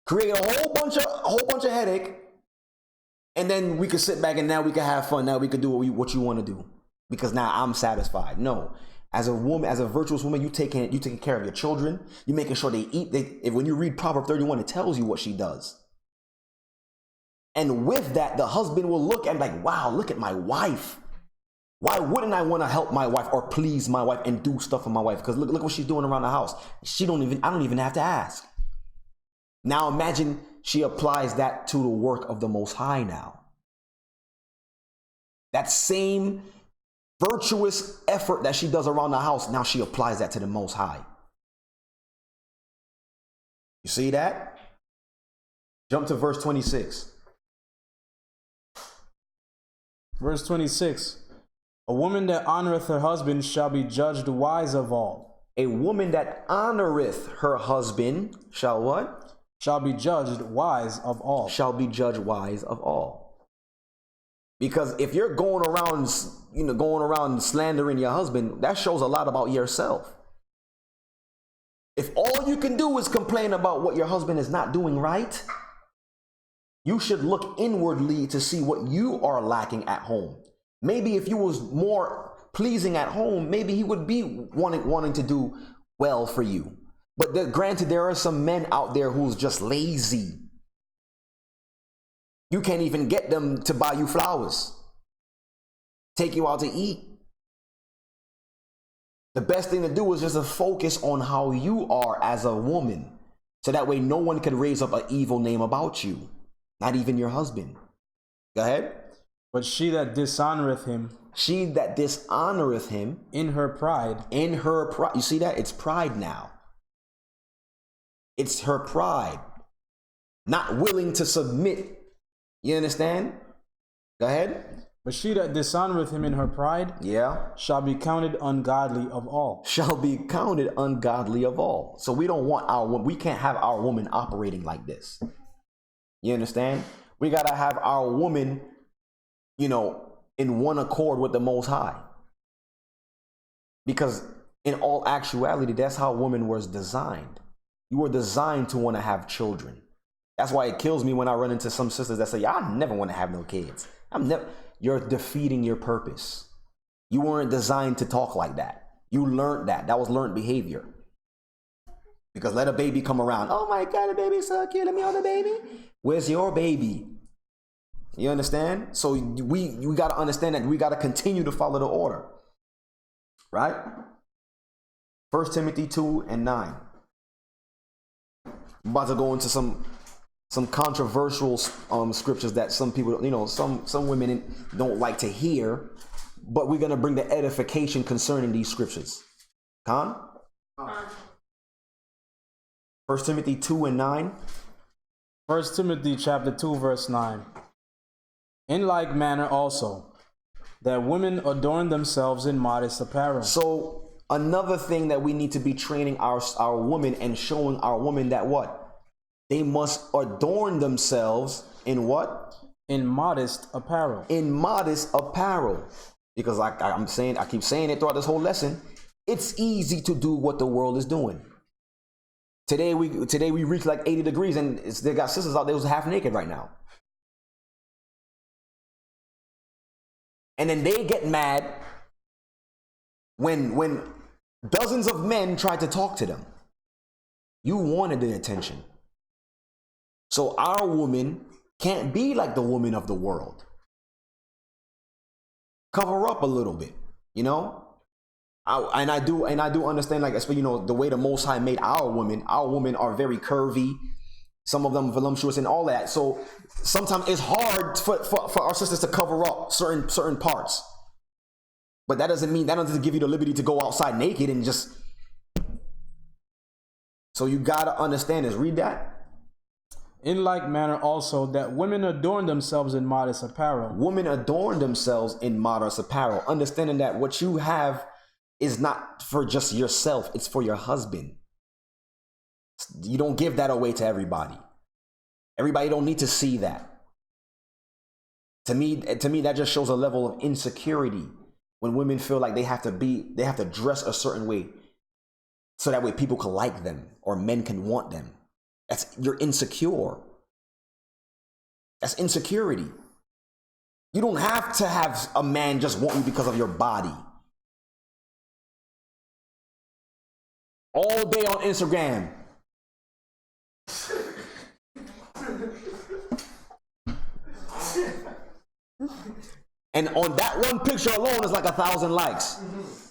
create a whole bunch of headache, and then we could sit back and now we can have fun. Now we could do what you want to do because now I'm satisfied. No. As a woman, as a virtuous woman, you taking care of your children. You're making sure they eat. When you read Proverbs 31, it tells you what she does. And with that, the husband will look and like, wow, look at my wife. Why wouldn't I want to help my wife or please my wife and do stuff for my wife? Because look what she's doing around the house. I don't even have to ask. Now imagine she applies that to the work of the Most High now. That same virtuous effort that she does around the house, now she applies that to the Most High. You see that? Jump to verse 26. Verse 26. A woman that honoreth her husband shall be judged wise of all. A woman that honoreth her husband shall what? Shall be judged wise of all. Shall be judged wise of all. Because if you're going around slandering your husband, that shows a lot about yourself. If all you can do is complain about what your husband is not doing right, you should look inwardly to see what you are lacking at home. Maybe if you was more pleasing at home, maybe he would be wanting to do well for you. But granted, there are some men out there who's just lazy. You can't even get them to buy you flowers, take you out to eat. The best thing to do is just to focus on how you are as a woman. So that way no one can raise up an evil name about you. Not even your husband. Go ahead. But she that dishonoreth him. She that dishonoreth him. In her pride. In her pride. You see that? It's pride now. It's her pride. Not willing to submit. You understand? Go ahead. But she that dishonoreth him in her pride, yeah, shall be counted ungodly of all. Shall be counted ungodly of all. So we don't want we can't have our woman operating like this. You understand? We gotta have our woman, in one accord with the Most High. Because in all actuality, that's how woman was designed. You were designed to want to have children. That's why it kills me when I run into some sisters that say, I never want to have no kids. You're defeating your purpose. You weren't designed to talk like that. You learned that. That was learned behavior. Because let a baby come around. Oh my God, the baby's so cute. Let me hold the baby. Where's your baby? You understand? So we got to understand that we got to continue to follow the order. Right? 1 Timothy 2:9. I'm about to go into some controversial scriptures that some people, some women don't like to hear, but we're going to bring the edification concerning these scriptures. Khan? 1 Timothy 2:9. 1 Timothy chapter 2, verse 9. In like manner also, that women adorn themselves in modest apparel. So another thing that we need to be training our women and showing our women that what? They must adorn themselves in what? In modest apparel. In modest apparel. Because I keep saying it throughout this whole lesson, it's easy to do what the world is doing. Today we reach like 80 degrees and they got sisters out there who's half naked right now. And then they get mad when dozens of men try to talk to them. You wanted the attention. So our woman can't be like the woman of the world. Cover up a little bit, I do understand, like, especially, the way the Most High made our women are very curvy, some of them voluptuous and all that. So sometimes it's hard for our sisters to cover up certain parts. But that doesn't give you the liberty to go outside naked and just. So you gotta understand this. Read that. In like manner also, that women adorn themselves in modest apparel. Women adorn themselves in modest apparel, understanding that what you have is not for just yourself, it's for your husband. You don't give that away to everybody. Everybody don't need to see that. To me, that just shows a level of insecurity when women feel like they have to dress a certain way so that way people can like them or men can want them. You're insecure. That's insecurity. You don't have to have a man just want you because of your body. All day on Instagram. And on that one picture alone is like 1,000 likes.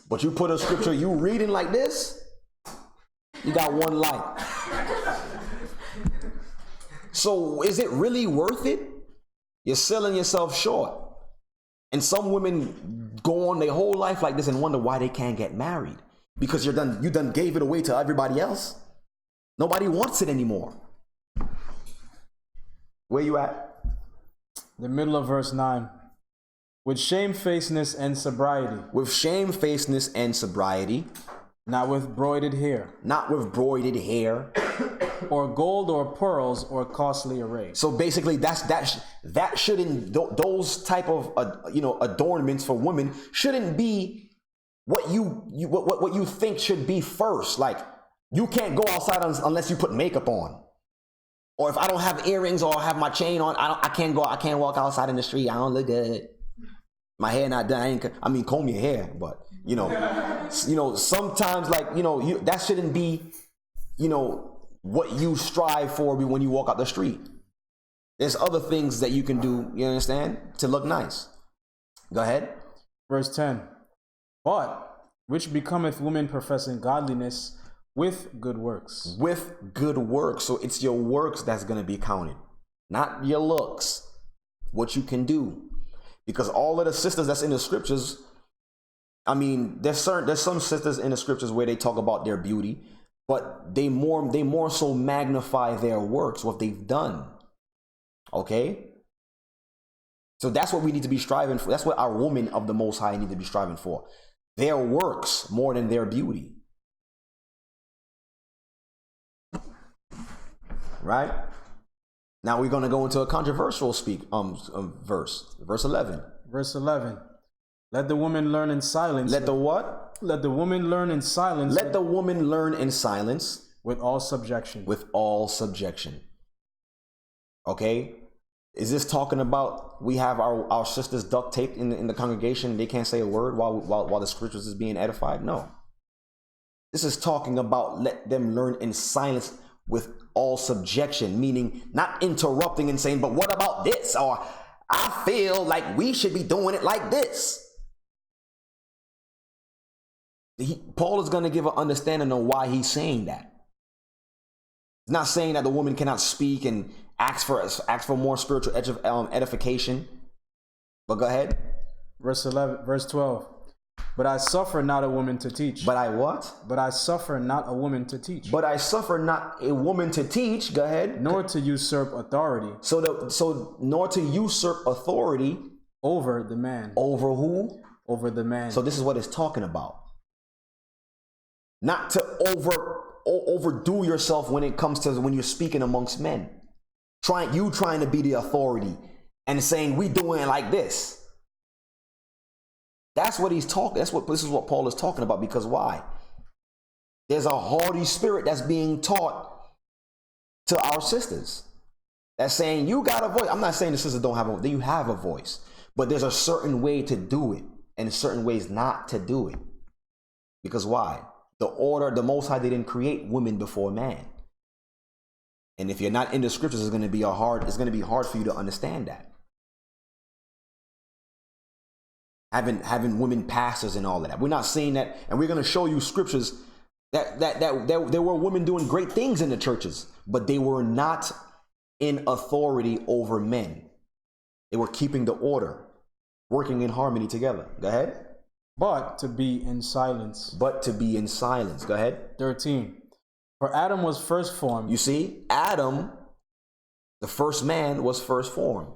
But you put a scripture you reading like this, you got 1 like. So is it really worth it? You're selling yourself short. And some women go on their whole life like this and wonder why they can't get married. Because you done gave it away to everybody else. Nobody wants it anymore. Where you at? The middle of verse 9. With shamefacedness and sobriety. With shamefacedness and sobriety. Not with broided hair. Not with broided hair. Or gold or pearls or costly array. So basically that shouldn't, those type of adornments for women shouldn't be what you think should be first. Like, you can't go outside unless you put makeup on. Or if I don't have earrings or have my chain on, I can't walk outside in the street. I don't look good. My hair not done. Comb your hair, but sometimes that shouldn't be, what you strive for when you walk out the street. There's other things that you can do, you understand, to look nice. Go ahead. Verse 10. But which becometh women professing godliness with good works. With good works. So it's your works that's going to be counted, not your looks, what you can do. Because all of the sisters that's in the scriptures, there's some sisters in the scriptures where they talk about their beauty, but they more so magnify their works, what they've done. Okay? So that's what we need to be striving for. That's what our women of the Most High need to be striving for. Their works more than their beauty. Right? Now we're going to go into a controversial verse. Verse 11. Verse 11. Let the woman learn in silence. Let the what? Let the woman learn in silence. Let the woman learn in silence. With all subjection. With all subjection. Okay? Is this talking about we have our sisters duct taped in the congregation and they can't say a word while the scriptures is being edified? No. This is talking about let them learn in silence with all subjection, meaning not interrupting and saying, but what about this? Or I feel like we should be doing it like this. Paul is going to give an understanding of why he's saying that. He's not saying that the woman cannot speak and ask for more spiritual edification. But go ahead. Verse 12. But I suffer not a woman to teach. But I what? But I suffer not a woman to teach. But I suffer not a woman to teach. Go ahead. Nor to usurp authority. So nor to usurp authority over the man. Over who? Over the man. So this is what it's talking about. Not to overdo yourself when it comes to when you're speaking amongst men. Trying to be the authority and saying we doing it like this. That's what he's talking. This is what Paul is talking about, because why? There's a haughty spirit that's being taught to our sisters. That's saying you got a voice. I'm not saying the sisters don't have a voice. You have a voice, but there's a certain way to do it and certain ways not to do it. Because why? The Most High didn't create women before man. And if you're not in the scriptures, it's going to be hard for you to understand that. Having women pastors and all of that. We're not saying that, and we're going to show you scriptures that there were women doing great things in the churches, but they were not in authority over men. They were keeping the order, working in harmony together. Go ahead. But to be in silence. But to be in silence. Go ahead. 13. For Adam was first formed. You see, Adam, the first man, was first formed.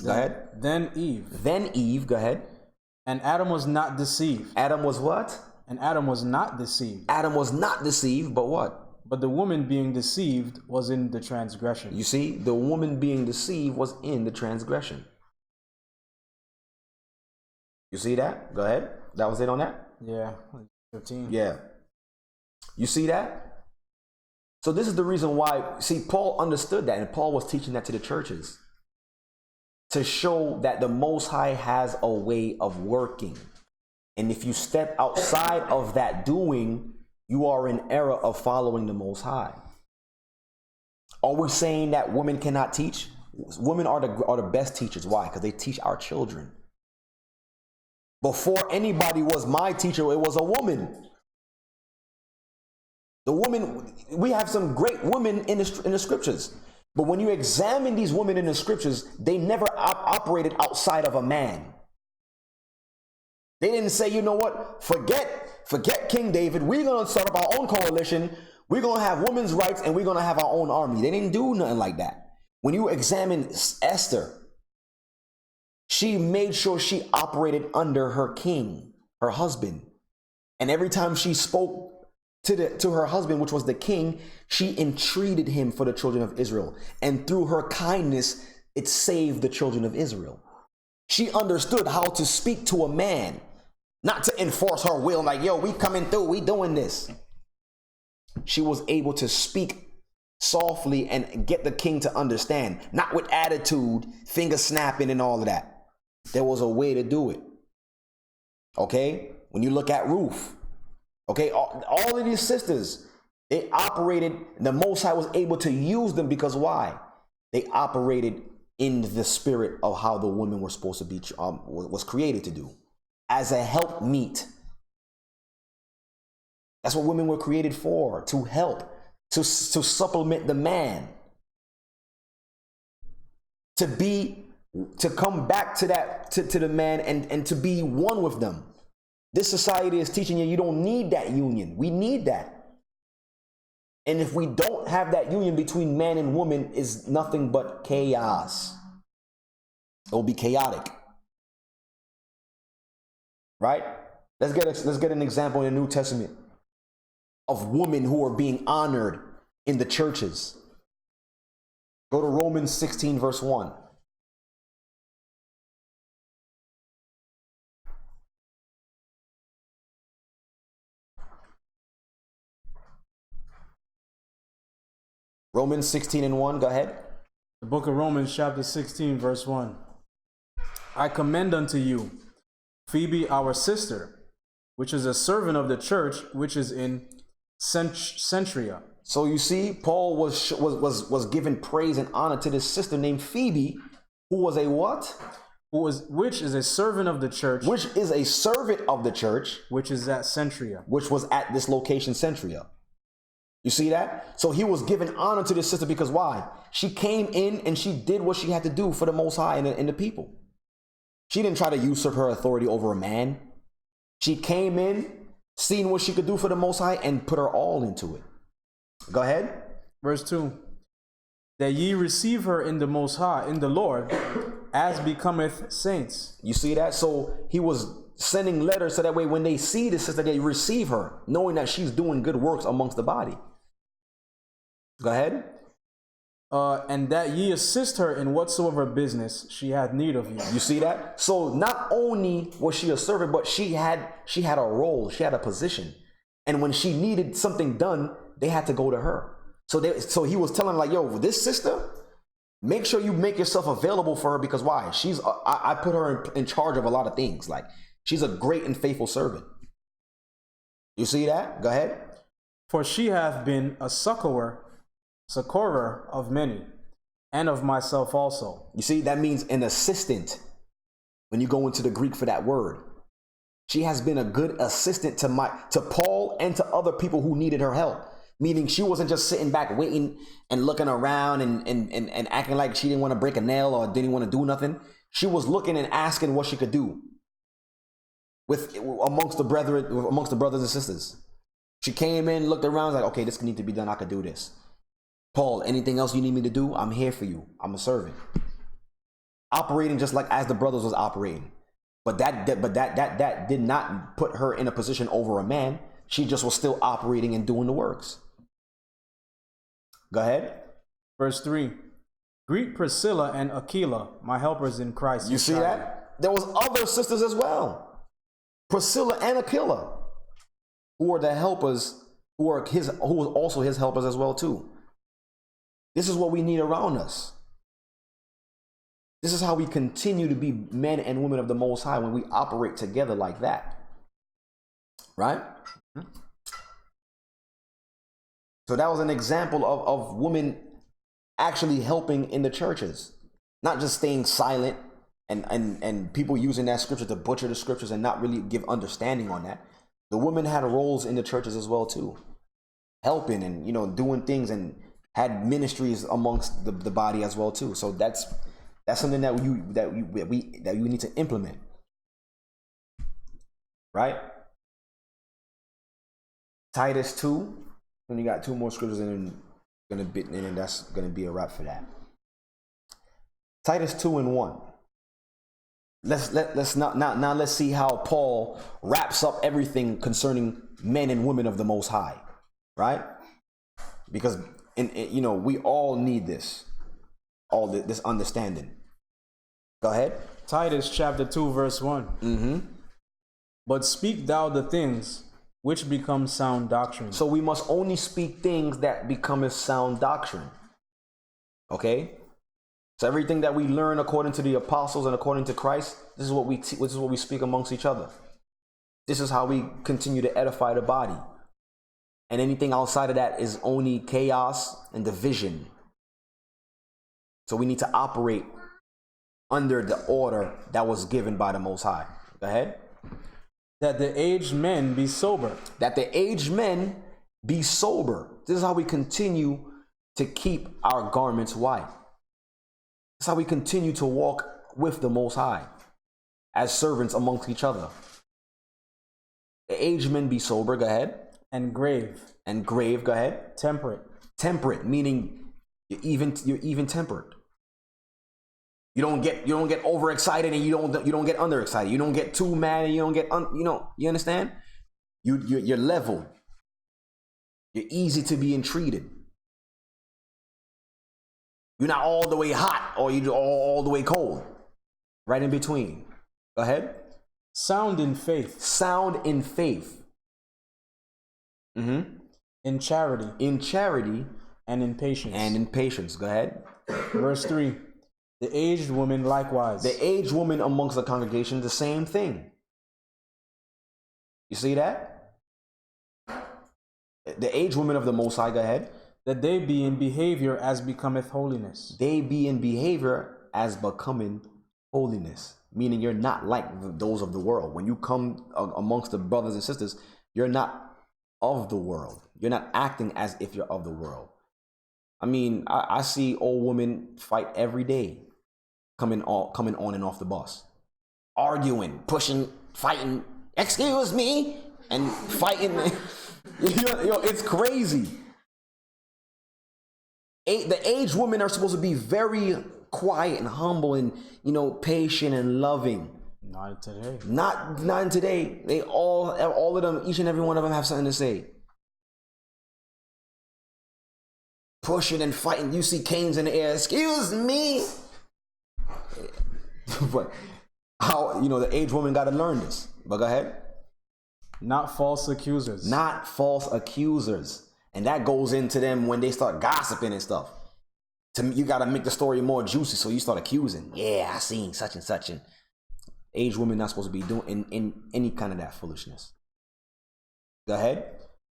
Go ahead. Then Eve. Then Eve. Go ahead. And Adam was not deceived. Adam was what? And Adam was not deceived. Adam was not deceived, but what? But the woman being deceived was in the transgression. You see, the woman being deceived was in the transgression. You see that? Go ahead. That was it on that? Yeah. 15. Yeah. You see that? So this is the reason why, see, Paul understood that, and Paul was teaching that to the churches to show that the Most High has a way of working. And if you step outside of that doing, you are in error of following the Most High. Are we saying that women cannot teach? Women are the best teachers. Why? Because they teach our children. Before anybody was my teacher, it was a woman. The woman, we have some great women in the scriptures. But when you examine these women in the scriptures, they never operated outside of a man. They didn't say, you know what, forget King David. We're going to start up our own coalition. We're going to have women's rights and we're going to have our own army. They didn't do nothing like that. When you examine Esther, she made sure she operated under her king, her husband. And every time she spoke to her husband, which was the king, she entreated him for the children of Israel. And through her kindness, it saved the children of Israel. She understood how to speak to a man, not to enforce her will, like, yo, we coming through, we doing this. She was able to speak softly and get the king to understand, not with attitude, finger snapping and all of that. There was a way to do it. Okay? When you look at Ruth, okay, all of these sisters, they operated, the Most High was able to use them because why? They operated in the spirit of how the women were supposed to be, was created to do, as a helpmeet. That's what women were created for, to help, to supplement the man, to come back to that, to the man and to be one with them. This society is teaching you don't need that union. We need that. And if we don't have that union between man and woman, is nothing but chaos. It will be chaotic. Right? Let's get an example in the New Testament of women who are being honored in the churches. Go to Romans 16, verse 1. Romans 16:1, go ahead. The book of Romans, chapter 16, verse 1. I commend unto you Phoebe, our sister, which is a servant of the church, which is in Centria. So you see, Paul was given praise and honor to this sister named Phoebe, who was a what? Which is a servant of the church. Which is a servant of the church. Which is at Centria. Which was at this location, Centria. You see that? So he was given honor to this sister because why? She came in and she did what she had to do for the Most High and the people. She didn't try to usurp her authority over a man. She came in, seen what she could do for the Most High, and put her all into it. Go ahead. Verse 2. That ye receive her in the Most High, in the Lord, as becometh saints. You see that? So he was sending letters so that way when they see the sister, they receive her, knowing that she's doing good works amongst the body. Go ahead. And that ye assist her in whatsoever business she had need of you. You see that? So not only was she a servant, but she had a role, she had a position. And when she needed something done, they had to go to her. So he was telling her, like, yo, this sister, make sure you make yourself available for her, because why? I put her in charge of a lot of things. Like, she's a great and faithful servant. You see that? Go ahead. For she hath been a succorer of many, and of myself also. You see, that means an assistant. When you go into the Greek for that word, she has been a good assistant to Paul and to other people who needed her help. Meaning she wasn't just sitting back waiting and looking around and acting like she didn't want to break a nail or didn't want to do nothing. She was looking and asking what she could do amongst the brothers and sisters. She came in, looked around, was like, okay, this can need to be done. I could do this. Paul, anything else you need me to do? I'm here for you. I'm a servant. Operating just like as the brothers was operating. But that did not put her in a position over a man. She just was still operating and doing the works. Go ahead. Verse 3. Greet Priscilla and Aquila, my helpers in Christ. You see that? There was other sisters as well. Priscilla and Aquila, who are the helpers, who were also his helpers as well too. This is what we need around us. This is how we continue to be men and women of the Most High, when we operate together like that. Right? So that was an example of women actually helping in the churches, not just staying silent and people using that scripture to butcher the scriptures and not really give understanding on that. The women had roles in the churches as well too, helping and doing things, and had ministries amongst the body as well too. So that's something that you need to implement, right? Titus 2. When you got 2 more scriptures and that's gonna be a wrap for that. Titus 2:1. Let's see how Paul wraps up everything concerning men and women of the Most High, right? Because we all need this understanding. Go ahead. Titus chapter 2 verse 1. Mm-hmm. But speak thou the things which become sound doctrine. So we must only speak things that become a sound doctrine. Okay? So everything that we learn according to the apostles and according to Christ, this is what we speak amongst each other. This is how we continue to edify the body. And anything outside of that is only chaos and division. So we need to operate under the order that was given by the Most High. Go ahead. That the aged men be sober. That the aged men be sober. This is how we continue to keep our garments white. This is how we continue to walk with the Most High as servants amongst each other. The aged men be sober. Go ahead. And grave. And grave. Go ahead. Temperate. Temperate, meaning you're even tempered. You don't get overexcited and you don't get underexcited. You don't get too mad and you don't get you understand? You're level. You're easy to be entreated. You're not all the way hot or you're all the way cold. Right in between. Go ahead. Sound in faith. Sound in faith. Mm-hmm. In charity. In charity, and in patience. And in patience. Go ahead. Verse 3. The aged woman likewise. The aged woman amongst the congregation, the same thing. You see that? The aged woman of the Most High, go ahead. That they be in behavior as becometh holiness. They be in behavior as becoming holiness. Meaning you're not like those of the world. When you come amongst the brothers and sisters, you're not of the world. You're not acting as if you're of the world. I mean, I see old women fight every day, coming on and off the bus, arguing, pushing, fighting. Excuse me, and fighting. It's crazy. The aged women are supposed to be very quiet and humble and patient and loving. Not today. Not in today. They all of them, each and every one of them have something to say. Pushing and fighting. You see canes in the air. Excuse me. But how the aged woman got to learn this. But go ahead. Not false accusers. Not false accusers. And that goes into them when they start gossiping and stuff. You got to make the story more juicy, so you start accusing. Yeah, I seen such and such. And aged women not supposed to be doing in any kind of that foolishness. Go ahead.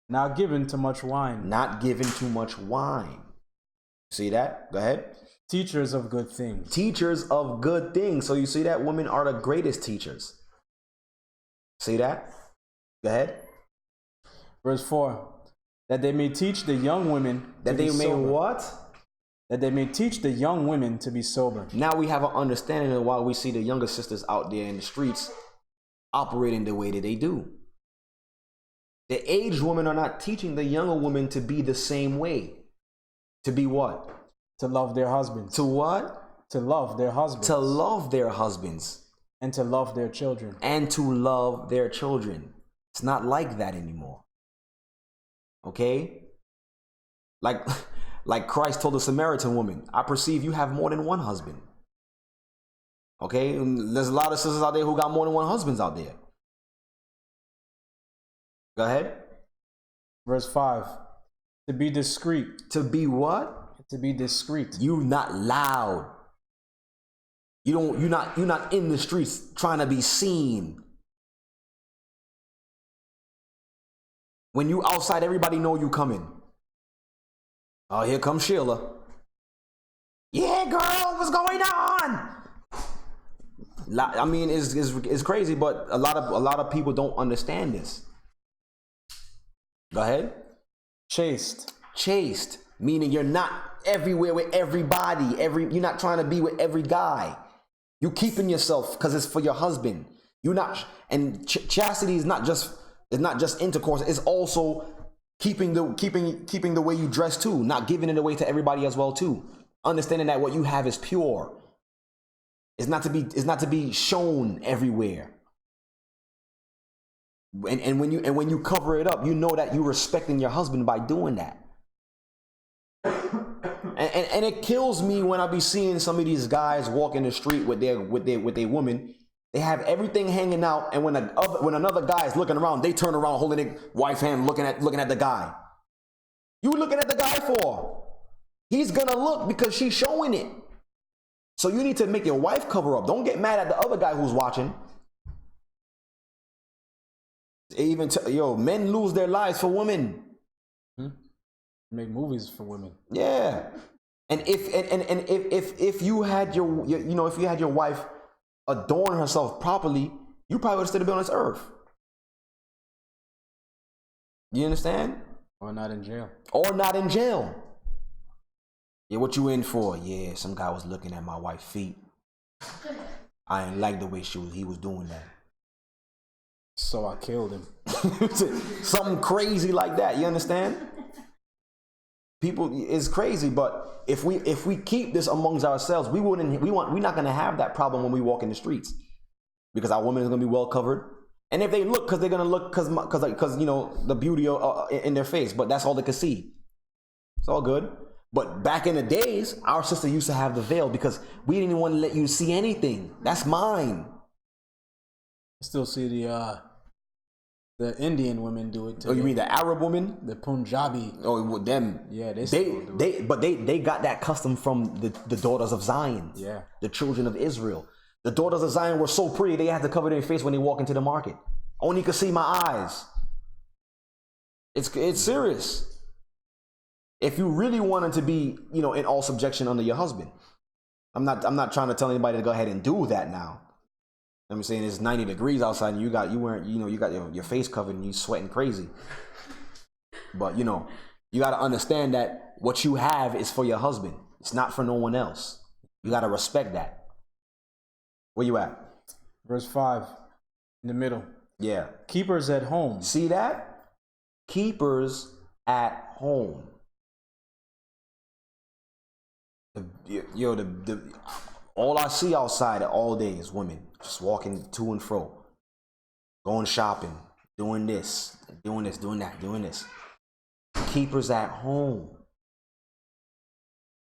Not given to much wine. Not given too much wine. See that? Go ahead. Teachers of good things. Teachers of good things. So you see that women are the greatest teachers. See that? Go ahead. Verse 4. That they may teach the young women. That they may sober. what? That they may teach the young women to be sober. Now we have an understanding of why we see the younger sisters out there in the streets operating the way that they do. The aged women are not teaching the younger women to be the same way. To be what? To love their husbands. To what? To love their husbands. To love their husbands. And to love their children. And to love their children. It's not like that anymore. Okay? Like Christ told the Samaritan woman, I perceive you have more than one husband. Okay? And there's a lot of sisters out there who got more than one husbands out there. Go ahead. Verse 5. To be discreet. To be what? To be discreet. You not loud. You're not in the streets trying to be seen. When you outside, everybody know you coming. Oh, here comes Sheila. Yeah, girl, what's going on? I mean, it's crazy, but a lot of people don't understand this. Go ahead. Chaste, meaning you're not everywhere with everybody. You're not trying to be with every guy. You keeping yourself because it's for your husband. You're not, and chastity is not just intercourse. It's also keeping the way you dress too, not giving it away to everybody as well too. Understanding that what you have is pure. It's not to be shown everywhere. And when you cover it up, you know that you're respecting your husband by doing that. And it kills me when I be seeing some of these guys walk in the street with their woman. They have everything hanging out, and when another guy is looking around, they turn around holding their wife's hand, looking at the guy. You looking at the guy for? He's gonna look because she's showing it. So you need to make your wife cover up. Don't get mad at the other guy who's watching. Even men lose their lives for women. Make movies for women. Yeah, and if you had your wife adorn herself properly, you probably would have still been on this earth. You understand? Or not in jail. Yeah, what you in for? Yeah, some guy was looking at my wife's feet. I didn't like the way he was doing that. So I killed him. Something crazy like that. You understand? People, it's crazy, but if we keep this amongst ourselves, we're not gonna have that problem when we walk in the streets, because our women is gonna be well covered. And if they look, they're gonna look because the beauty in their face, but that's all they can see. It's all good. But back in the days, our sister used to have the veil because we didn't even want to let you see anything. That's mine. I still see the The Indian women do it too. Oh, you mean the Arab women? The Punjabi? Oh, with them. Yeah, they still do it. But they got that custom from the daughters of Zion. Yeah. The children of Israel. The daughters of Zion were so pretty they had to cover their face when they walk into the market. Only could see my eyes. It's serious. If you really wanted to be, in all subjection under your husband. I'm not trying to tell anybody to go ahead and do that now. I'm saying it's 90 degrees outside and you got your face covered and you sweating crazy. But you got to understand that what you have is for your husband. It's not for no one else. You got to respect that. Where you at? Verse 5, in the middle. Yeah. Keepers at home. See that? Keepers at home. All I see outside all day is women just walking to and fro, going shopping, doing this, doing that, doing this. Keepers at home.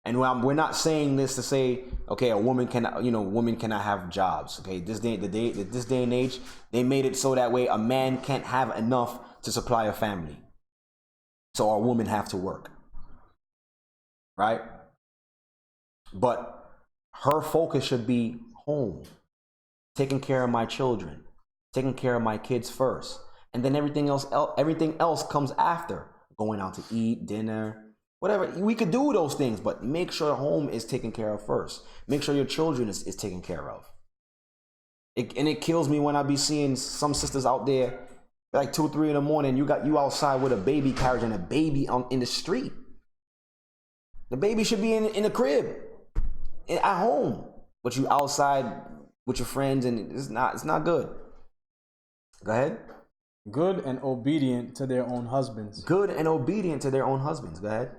And we're not saying this to say, okay, women cannot have jobs. Okay, this day and age, they made it so that way a man can't have enough to supply a family. So our women have to work. Right? But her focus should be home, taking care of my children, taking care of my kids first, and then everything else comes after. Going out to eat, dinner, whatever. We could do those things, but make sure home is taken care of first. Make sure your children is taken care of. It kills me when I be seeing some sisters out there like 2, 3 in the morning. You outside with a baby carriage and a baby in the street. The baby should be in the crib. At home, but you outside with your friends, and it's not good. Go ahead. Good and obedient to their own husbands. Good and obedient to their own husbands. Go ahead.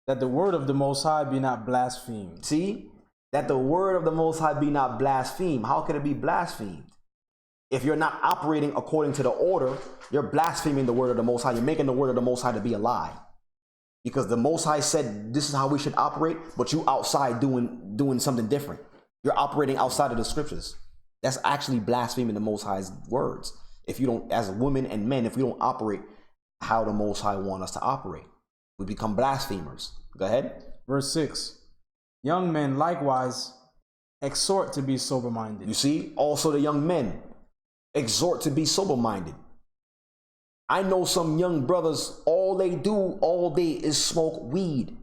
That the word of the Most High be not blasphemed. See, that the word of the Most High be not blasphemed. How can it be blasphemed? If you're not operating according to the order, you're blaspheming the word of the Most High. You're making the word of the Most High to be a lie. Because the Most High said this is how we should operate, but you outside doing something different. You're operating outside of the scriptures. That's actually blaspheming the Most High's words. If you don't, as women and men, if we don't operate how the Most High want us to operate, we become blasphemers. Go ahead. Verse 6. Young men likewise exhort to be sober-minded. You see, also the young men exhort to be sober-minded. I know some young brothers, all they do all day is smoke weed.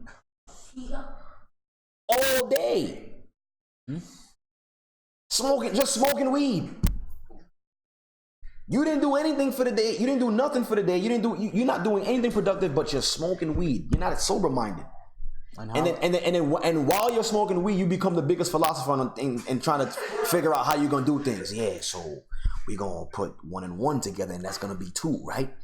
All day. Smoking weed. You didn't do anything for the day. You didn't do nothing for the day. You're not doing anything productive, but you're smoking weed. You're not sober-minded. And while you're smoking weed, you become the biggest philosopher and trying to figure out how you're gonna do things. Yeah, so we're gonna put 1 and 1 together, and that's gonna be 2, right?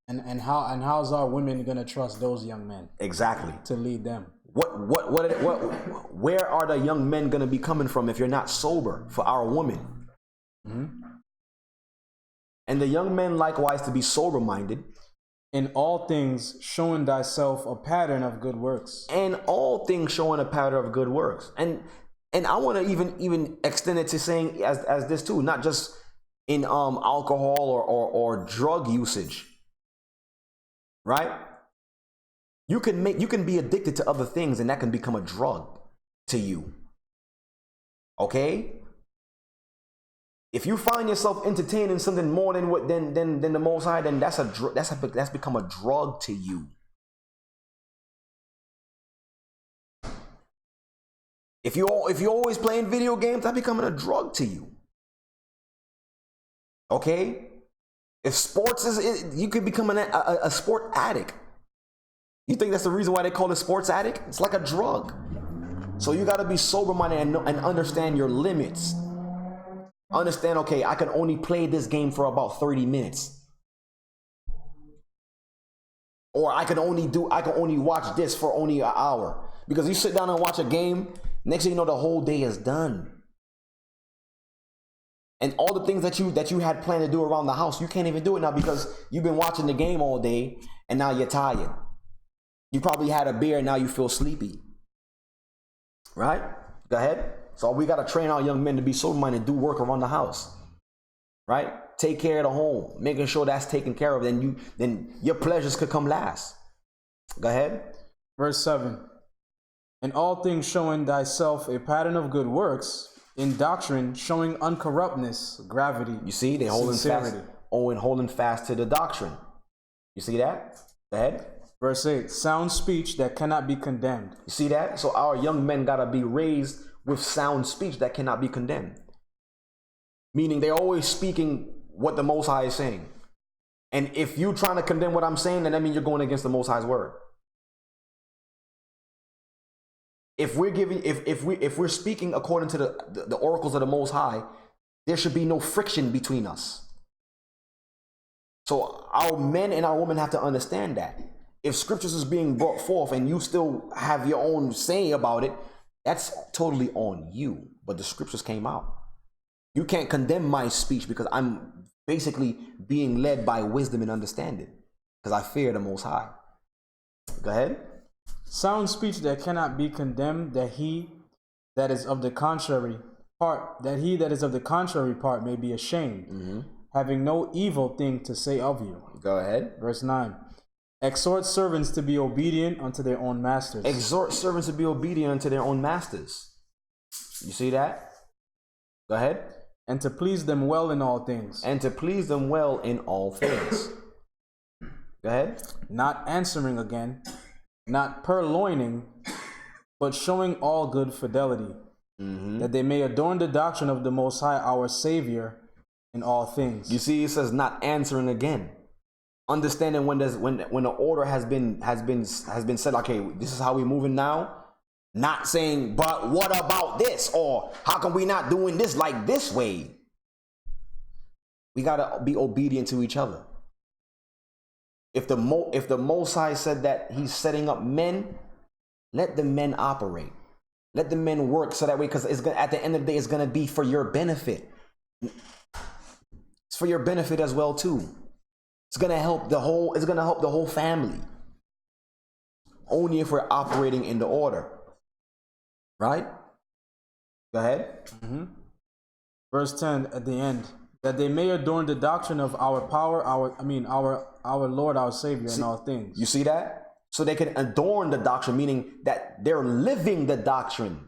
And how's our women gonna trust those young men? Exactly. To lead them. Where are the young men gonna be coming from if you're not sober for our women? Mm-hmm. And the young men likewise to be sober-minded. In all things, showing thyself a pattern of good works. And all things showing a pattern of good works. And I want to even extend it to saying as this too, not just in alcohol or drug usage. Right? You can be addicted to other things, and that can become a drug to you. Okay? If you find yourself entertaining something more than the Most High, then that's become a drug to you. If you're always playing video games, that's becoming a drug to you. Okay? If sports you could become a sport addict. You think that's the reason why they call it sports addict? It's like a drug. So you got to be sober-minded and understand your limits. Understand, okay, I can only play this game for about 30 minutes. Or I can only watch this for only an hour. Because you sit down and watch a game, next thing you know, the whole day is done. And all the things that you had planned to do around the house, you can't even do it now because you've been watching the game all day and now you're tired. You probably had a beer and now you feel sleepy. Right? Go ahead. So we got to train our young men to be sober-minded and do work around the house. Right? take care of the home, making sure that's taken care of, then your pleasures could come last. Go ahead. Verse 7. In all things showing thyself a pattern of good works, in doctrine showing uncorruptness, gravity. You see, they holding sincerity. fast. Holding fast to the doctrine. You see that? Go ahead. Verse 8. Sound speech that cannot be condemned. You see that? So our young men gotta be raised with sound speech that cannot be condemned. Meaning they're always speaking what the Most High is saying. And if you're trying to condemn what I'm saying, then that means you're going against the Most High's word. If we're speaking according to the oracles of the Most High, there should be no friction between us. So our men and our women have to understand that. If scriptures is being brought forth and you still have your own say about it, that's totally on you. But the scriptures came out. You can't condemn my speech because I'm basically being led by wisdom and understanding because I fear the Most High. Go ahead. Sound speech that cannot be condemned, that he that is of the contrary part may be ashamed, having no evil thing to say of you. Go ahead. Verse 9. Exhort servants to be obedient unto their own masters. Exhort servants to be obedient unto their own masters. You see that? Go ahead. And to please them well in all things. And to please them well in all things. Go ahead. Not answering again, not purloining, but showing all good fidelity, that they may adorn the doctrine of the Most High, our Savior, in all things. You see, it says not answering again. Understanding when the order has been said, okay, this is how we're moving now. Not saying, but what about this? Or how come we not doing this like this way? We gotta be obedient to each other. If the Most High said that He's setting up men, let the men operate. Let the men work so that way, because at the end of the day, it's gonna be for your benefit. It's for your benefit as well too. It's gonna help the whole family. Only if we're operating in the order. Right? Go ahead. Verse 10 at the end. That they may adorn the doctrine of our power, our Lord, our Savior, in all things. You see that? So they can adorn the doctrine, meaning that they're living the doctrine.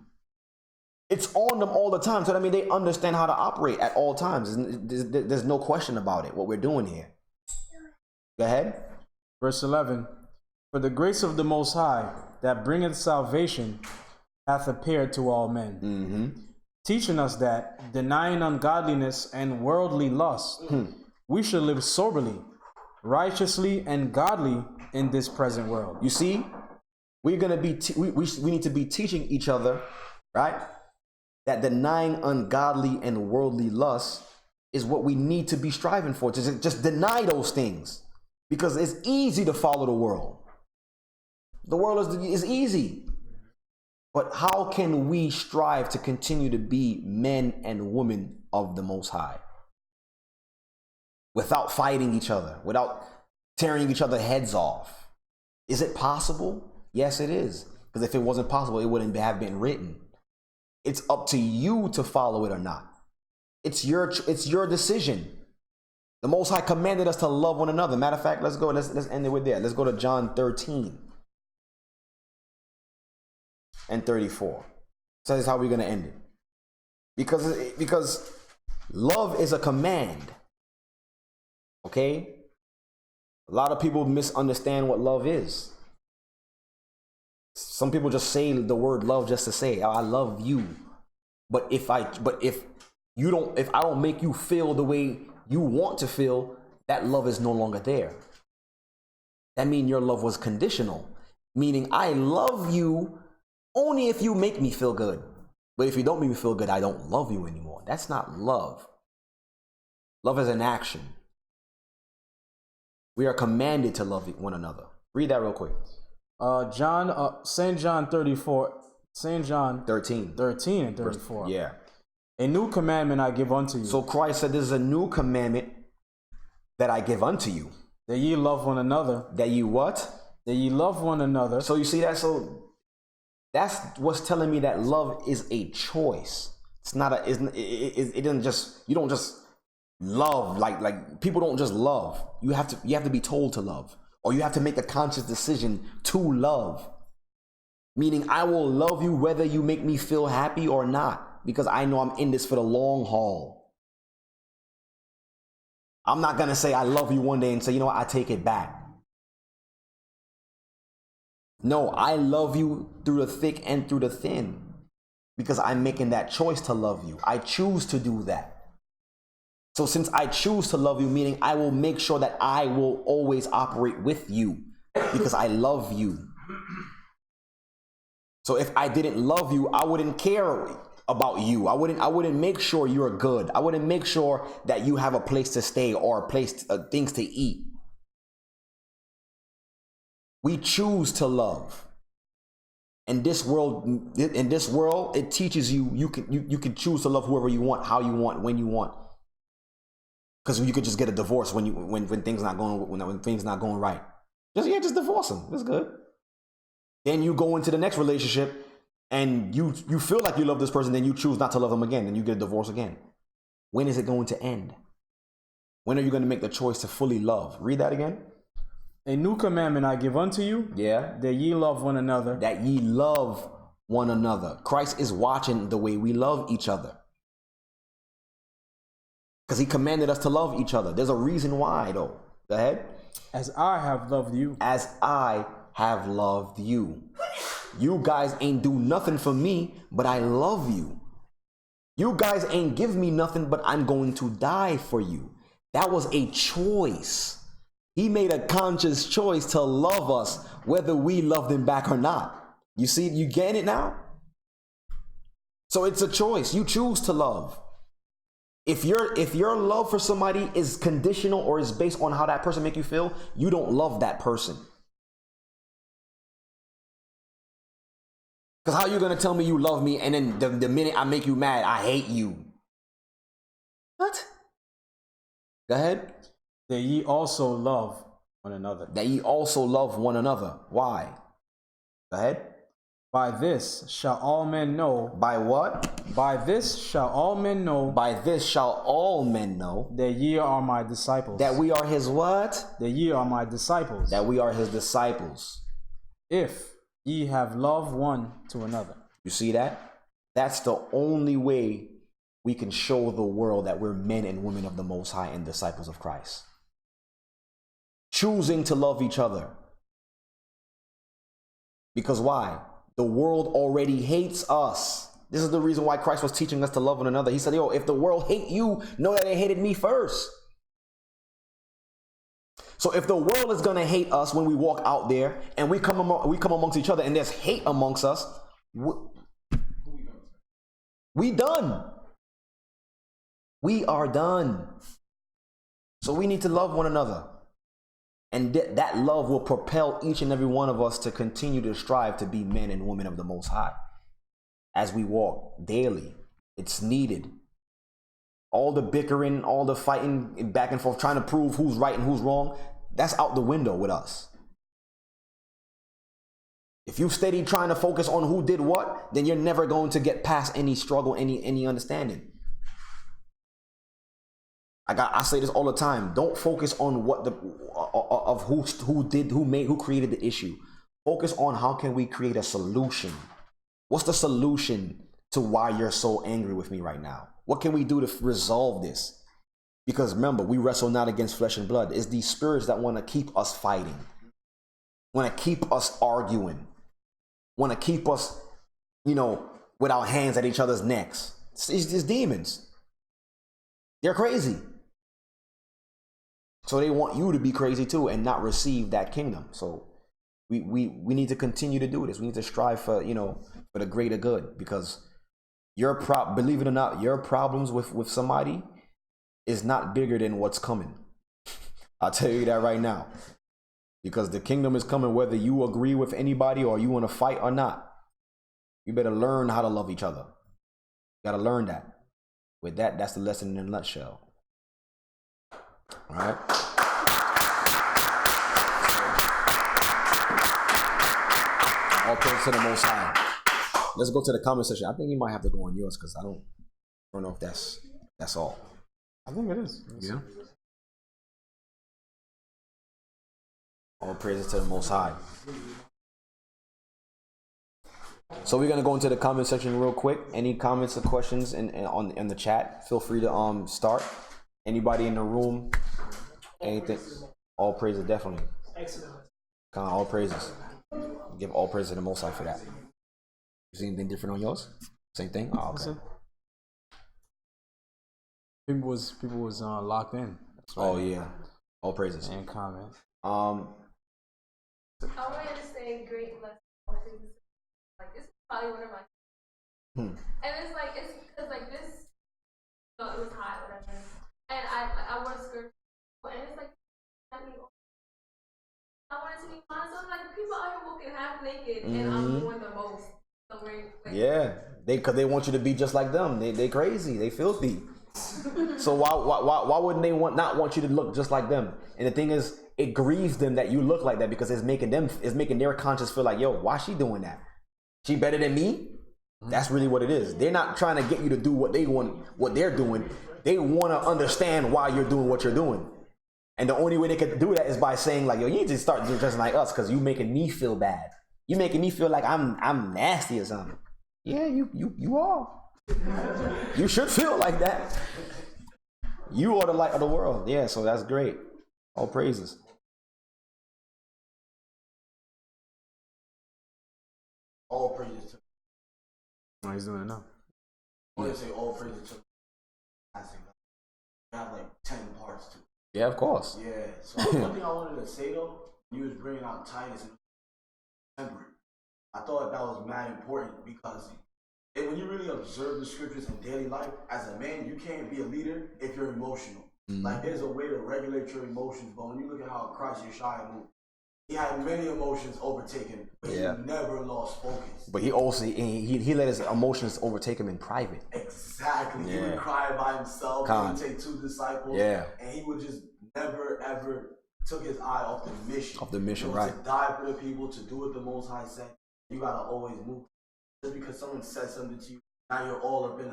It's on them all the time. So that means they understand how to operate at all times. There's no question about it, what we're doing here. Go ahead. Verse 11. For the grace of the Most High, that bringeth salvation, hath appeared to all men, teaching us that, denying ungodliness and worldly lust, we should live soberly, righteously, and godly in this present world. You see, we're gonna be we need to be teaching each other, right? That denying ungodly and worldly lust is what we need to be striving for. To just deny those things, because it's easy to follow the world. The world is easy. But how can we strive to continue to be men and women of the Most High? Without fighting each other, without tearing each other's heads off. Is it possible? Yes, it is. Because if it wasn't possible, it wouldn't have been written. It's up to you to follow it or not. It's your decision. The Most High commanded us to love one another. Matter of fact, let's end it with there. Let's go to John 13. And 34. So that's how we're going to end it. Because love is a command. Okay? A lot of people misunderstand what love is. Some people just say the word love just to say, oh, I love you. But if I don't make you feel the way you want to feel, that love is no longer there. That means your love was conditional. Meaning I love you only if you make me feel good. But if you don't make me feel good, I don't love you anymore. That's not love. Love is an action. We are commanded to love one another. Read that real quick. St. John 34. St. John 13 and 34. Yeah. A new commandment I give unto you. So Christ said, this is a new commandment that I give unto you. That ye love one another. That you what? That ye love one another. So you see that? So that's what's telling me that love is a choice. It's not it doesn't just, you don't just Love, like people don't just love. You have to be told to love, or you have to make a conscious decision to love. Meaning, I will love you whether you make me feel happy or not, because I know I'm in this for the long haul. I'm not gonna say I love you one day and say, you know what, I take it back. No, I love you through the thick and through the thin, because I'm making that choice to love you. I choose to do that. So since I choose to love you, meaning I will make sure that I will always operate with you because I love you. So if I didn't love you, I wouldn't care about you. I wouldn't make sure you're good. I wouldn't make sure that you have a place to stay or a place, things to eat. We choose to love. In this world, it teaches you can choose to love whoever you want, how you want, when you want. Because you could just get a divorce when things not going when things not going right. Just divorce them. That's good. Then you go into the next relationship and you feel like you love this person, then you choose not to love them again, and you get a divorce again. When is it going to end? When are you going to make the choice to fully love? Read that again. A new commandment I give unto you, that ye love one another. That ye love one another. Christ is watching the way we love each other. Because he commanded us to love each other. There's a reason why, though. Go ahead. As I have loved you. As I have loved you. You guys ain't do nothing for me, but I love you. You guys ain't give me nothing, but I'm going to die for you. That was a choice. He made a conscious choice to love us, whether we loved him back or not. You see, you get it now? So it's a choice. You choose to love. If your love for somebody is conditional or is based on how that person make you feel, you don't love that person. Because how are you going to tell me you love me and then the minute I make you mad, I hate you? What? Go ahead. That ye also love one another. That ye also love one another. Why? Go ahead. By this shall all men know. By what? By this shall all men know. By this shall all men know. That ye are my disciples. That we are his what? That ye are my disciples. That we are his disciples. If ye have love one to another. You see that? That's the only way we can show the world that we're men and women of the Most High and disciples of Christ. Choosing to love each other. Because why? The world already hates us. This is the reason why Christ was teaching us to love one another. He said, yo, if the world hate you, know that they hated me first. So if the world is going to hate us when we walk out there and we come amongst each other and there's hate amongst us, we done. We are done. So we need to love one another. And that love will propel each and every one of us to continue to strive to be men and women of the Most High. As we walk daily, it's needed. All the bickering, all the fighting back and forth, trying to prove who's right and who's wrong, that's out the window with us. If you steady trying to focus on who did what, then you're never going to get past any struggle, any understanding. I say this all the time. Don't focus on what who created the issue. Focus on how can we create a solution. What's the solution to why you're so angry with me right now? What can we do to resolve this? Because remember, we wrestle not against flesh and blood. It's these spirits that want to keep us fighting, want to keep us arguing, want to keep us, with our hands at each other's necks. It's demons. They're crazy. So they want you to be crazy too and not receive that kingdom. So we need to continue to do this. We need to strive for, for the greater good, because believe it or not, your problems with somebody is not bigger than what's coming. I'll tell you that right now, because the kingdom is coming whether you agree with anybody or you want to fight or not. You better learn how to love each other. You got to learn that. With that, that's the lesson in a nutshell. All right. All praise to the Most High. Let's go to the comment section. I think you might have to go on yours because I don't know if that's all. I think it is. Yeah. All praises to the Most High. So we're gonna go into the comment section real quick. Any comments or questions in the chat? Feel free to start. Anybody in the room? Anything? All praises, definitely. Excellent. All praises. Give all praise to the Most High for that. You see anything different on yours? Same thing. Oh, okay. People was locked in. That's Oh yeah. All praises. And comment. I wanted to say great lesson. Like this is probably one of my. And it's because like this, it was hot, whatever. And I wore skirt, and it's like, I wanted to be honest. I'm like, people out here walking half naked, and I'm doing the most. So like, Yeah, cause they want you to be just like them. They crazy. They filthy. So why wouldn't they not want you to look just like them? And the thing is, it grieves them that you look like that because it's making their conscience feel like, yo, why she doing that? She better than me? That's really what it is. They're not trying to get you to do what they want, what they're doing. They want to understand why you're doing what you're doing. And the only way they can do that is by saying like, yo, you need to start dressing like us because you making me feel bad. You making me feel like I'm nasty or something. Yeah, you are. You should feel like that. You are the light of the world. Yeah, so that's great. All praises. All praises to. Oh, he's doing it now. I want to say all praises to. I have like 10 parts to it. Yeah, of course. Yeah. So one thing I wanted to say though, you was bringing out Titus and temperate. I thought that was mad important because when you really observe the scriptures in daily life, as a man, you can't be a leader if you're emotional. Like there's a way to regulate your emotions, but when you look at how Christ Yeshua moved, he had many emotions overtaken, but he never lost focus. But he also he let his emotions overtake him in private. Exactly. He would cry by himself. He would take 2 disciples. Yeah. And he would just never ever took his eye off the mission. Off the mission, you know, right. To die for the people, to do what the Most High said. You gotta always move. Just because someone said something to you, now you're all up in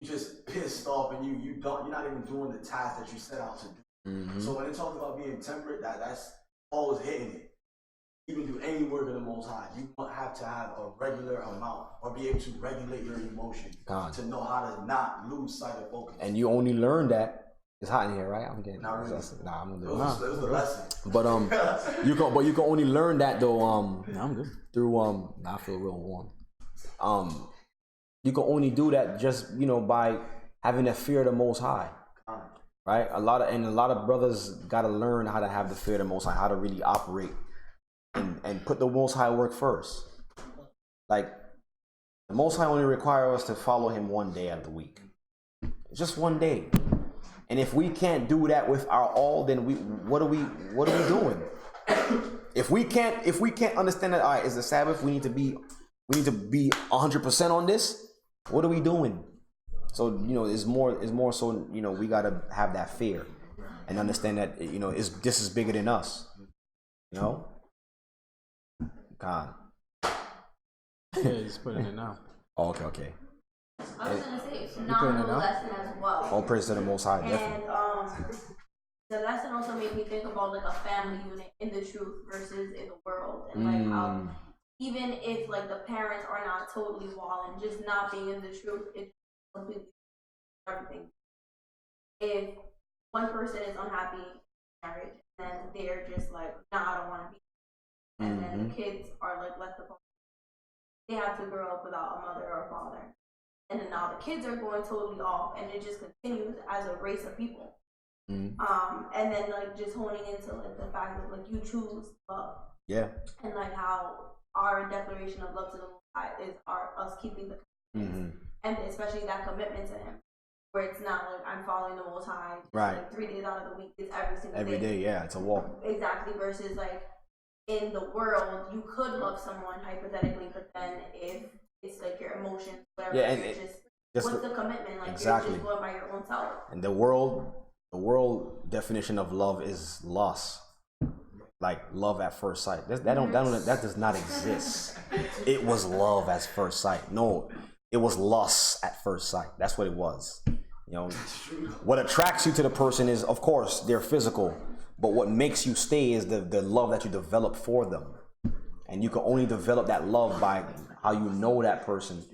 you're just pissed off and you're not even doing the task that you set out to do. So when it talks about being temperate, that's always hitting it. Even do any work of the Most High, you have to have a regular amount or be able to regulate your emotions to know how to not lose sight of focus. And you only learn that. It's hot in here, right? I'm getting. Not really. Nah, I'm It gonna do was a lesson. But you can only learn that though. I'm good. Through I feel real warm. You can only do that just by having that fear of the Most High, right? A lot of brothers got to learn how to have the fear of the Most High, how to really operate and put the Most High work first. Like the Most High only require us to follow Him one day out of the week, just one day. And if we can't do that with our all, then what are we doing? If we can't understand that, all right, it's the Sabbath, we need to be 100% on this. What are we doing? So it's more so we gotta have that fear and understand that this is bigger than us. God. Yeah, he's putting it now. Oh, okay. I was gonna say it's a phenomenal lesson as well. All praise to the Most High, definitely. And the lesson also made me think about like a family unit in the truth versus in the world, and like how even if like the parents are not totally walling, just not being in the truth, it's completely everything. If one person is unhappy in marriage, then they're just like, nah, I don't want to be. And then the kids are like left alone. They have to grow up without a mother or a father. And then now the kids are going totally off, and it just continues as a race of people. And then like just honing into like the fact that like you choose love. Yeah. And like how our declaration of love to the Most High is us keeping the commitments, and especially that commitment to Him, where it's not like I'm following the Most High right like 3 days out of the week. It's every single every day. Yeah, it's a walk. Exactly. Versus like in the world, you could love someone hypothetically, but then if it's like your emotions, whatever, and you're just what's the commitment? Like exactly. You're just going by your own self. And the world definition of love is lust, like love at first sight. That does not exist. It was love at first sight. No, it was lust at first sight. That's what it was. You know, what attracts you to the person is, of course, their physical, but what makes you stay is the love that you develop for them. And you can only develop that love by how you know that person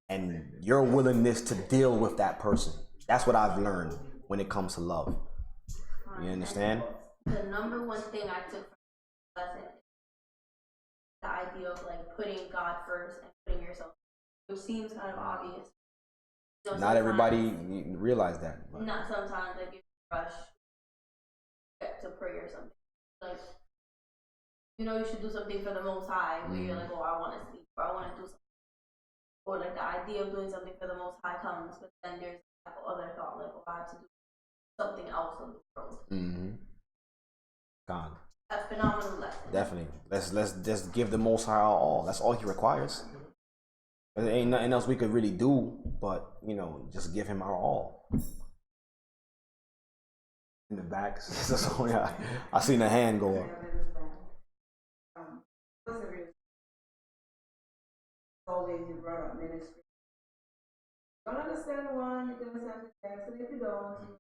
and your willingness to deal with that person. That's what I've learned when it comes to love. You understand? The number one thing I took from the lesson is the idea of like putting God first and putting yourself, which seems kind of obvious. So Not everybody realize that. But. Not sometimes like if you rush get to pray or something. Like you know you should do something for the Most High, where you're like, oh, I want to sleep or I want to do something. Or like the idea of doing something for the Most High comes, but then there's that other thought like, oh, I have to do something else in the world. Mm-hmm. God. A phenomenal lesson. Definitely. Let's just give the Most High our all. That's all He requires. There ain't nothing else we could really do, but you know, just give Him our all. In the back, I seen a hand go up. Always you brought up ministry. Don't understand one, you can understand the text, and if you don't,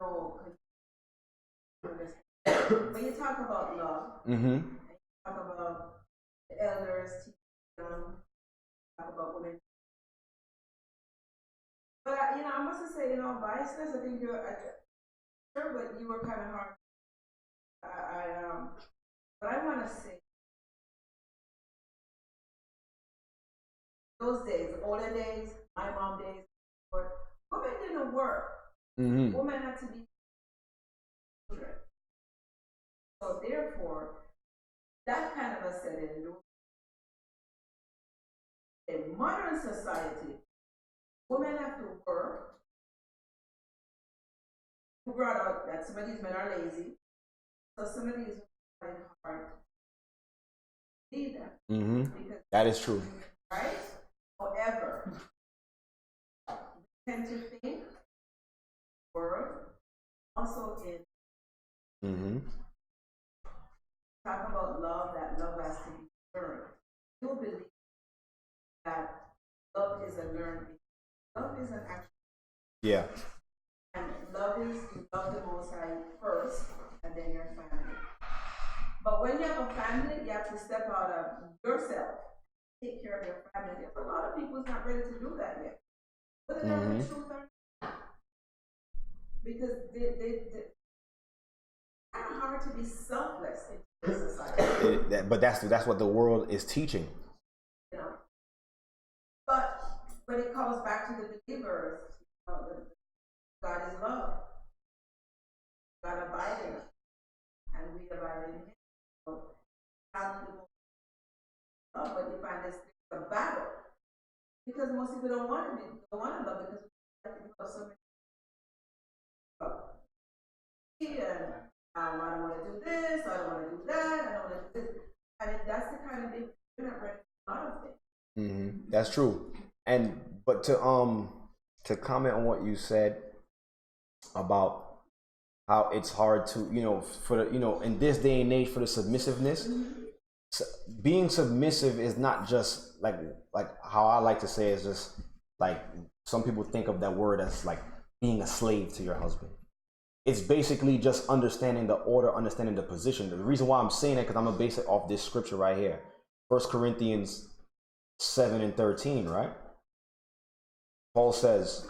no, when you talk about love, and you talk about the elders, talk about women. But I must say, biasness. I think you're sure, but you were kind of hard. But I want to say, those days, older days, my mom days, women didn't work. Women had to be children. So therefore, that kind of a setting. In modern society, women have to work. Who brought out that some of these men are lazy. So some of these men are hard. Need them. Because, that is true. right? However, we tend to think world also in talk about love, that love has to be learned. You believe that love is a learned thing. Love is an action. Yeah. And love is you love the Most High first and then your family. But when you have a family, you have to step out of yourself, take care of your family. There's a lot of people who's not ready to do that yet. But they're not the truth or not. Because it's kind of hard to be selfless in this society. But that's what the world is teaching. But when it comes back to the believers, God is love. God abides in us, and we abide in Him. So, but you find this a battle because most people don't want to love because we have so many. And I don't want to do this. I don't want to do that. I don't want to do this. And that's the kind of thing we're not ready for a lot of things. That's true. But to comment on what you said about how it's hard to, in this day and age for the submissiveness, being submissive is not just like how I like to say is just like some people think of that word as like being a slave to your husband. It's basically just understanding the order, understanding the position. The reason why I'm saying that because I'm gonna base it off this scripture right here, 1 Corinthians 7:13, right? Paul says,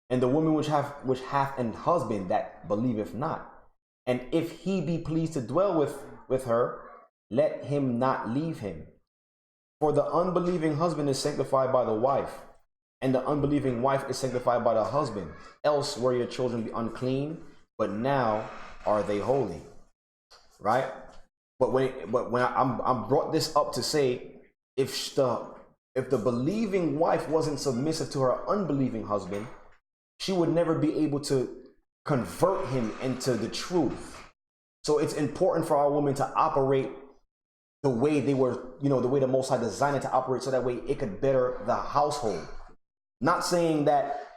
"And the woman which hath an husband that believeth not, and if he be pleased to dwell with her, let him not leave him. For the unbelieving husband is sanctified by the wife, and the unbelieving wife is sanctified by the husband. Else were your children be unclean, but now are they holy." Right? But when I'm brought this up to say, if the believing wife wasn't submissive to her unbelieving husband, she would never be able to convert him into the truth. So it's important for our women to operate the way they were, the way the Most High designed it to operate, so that way it could better the household. Not saying that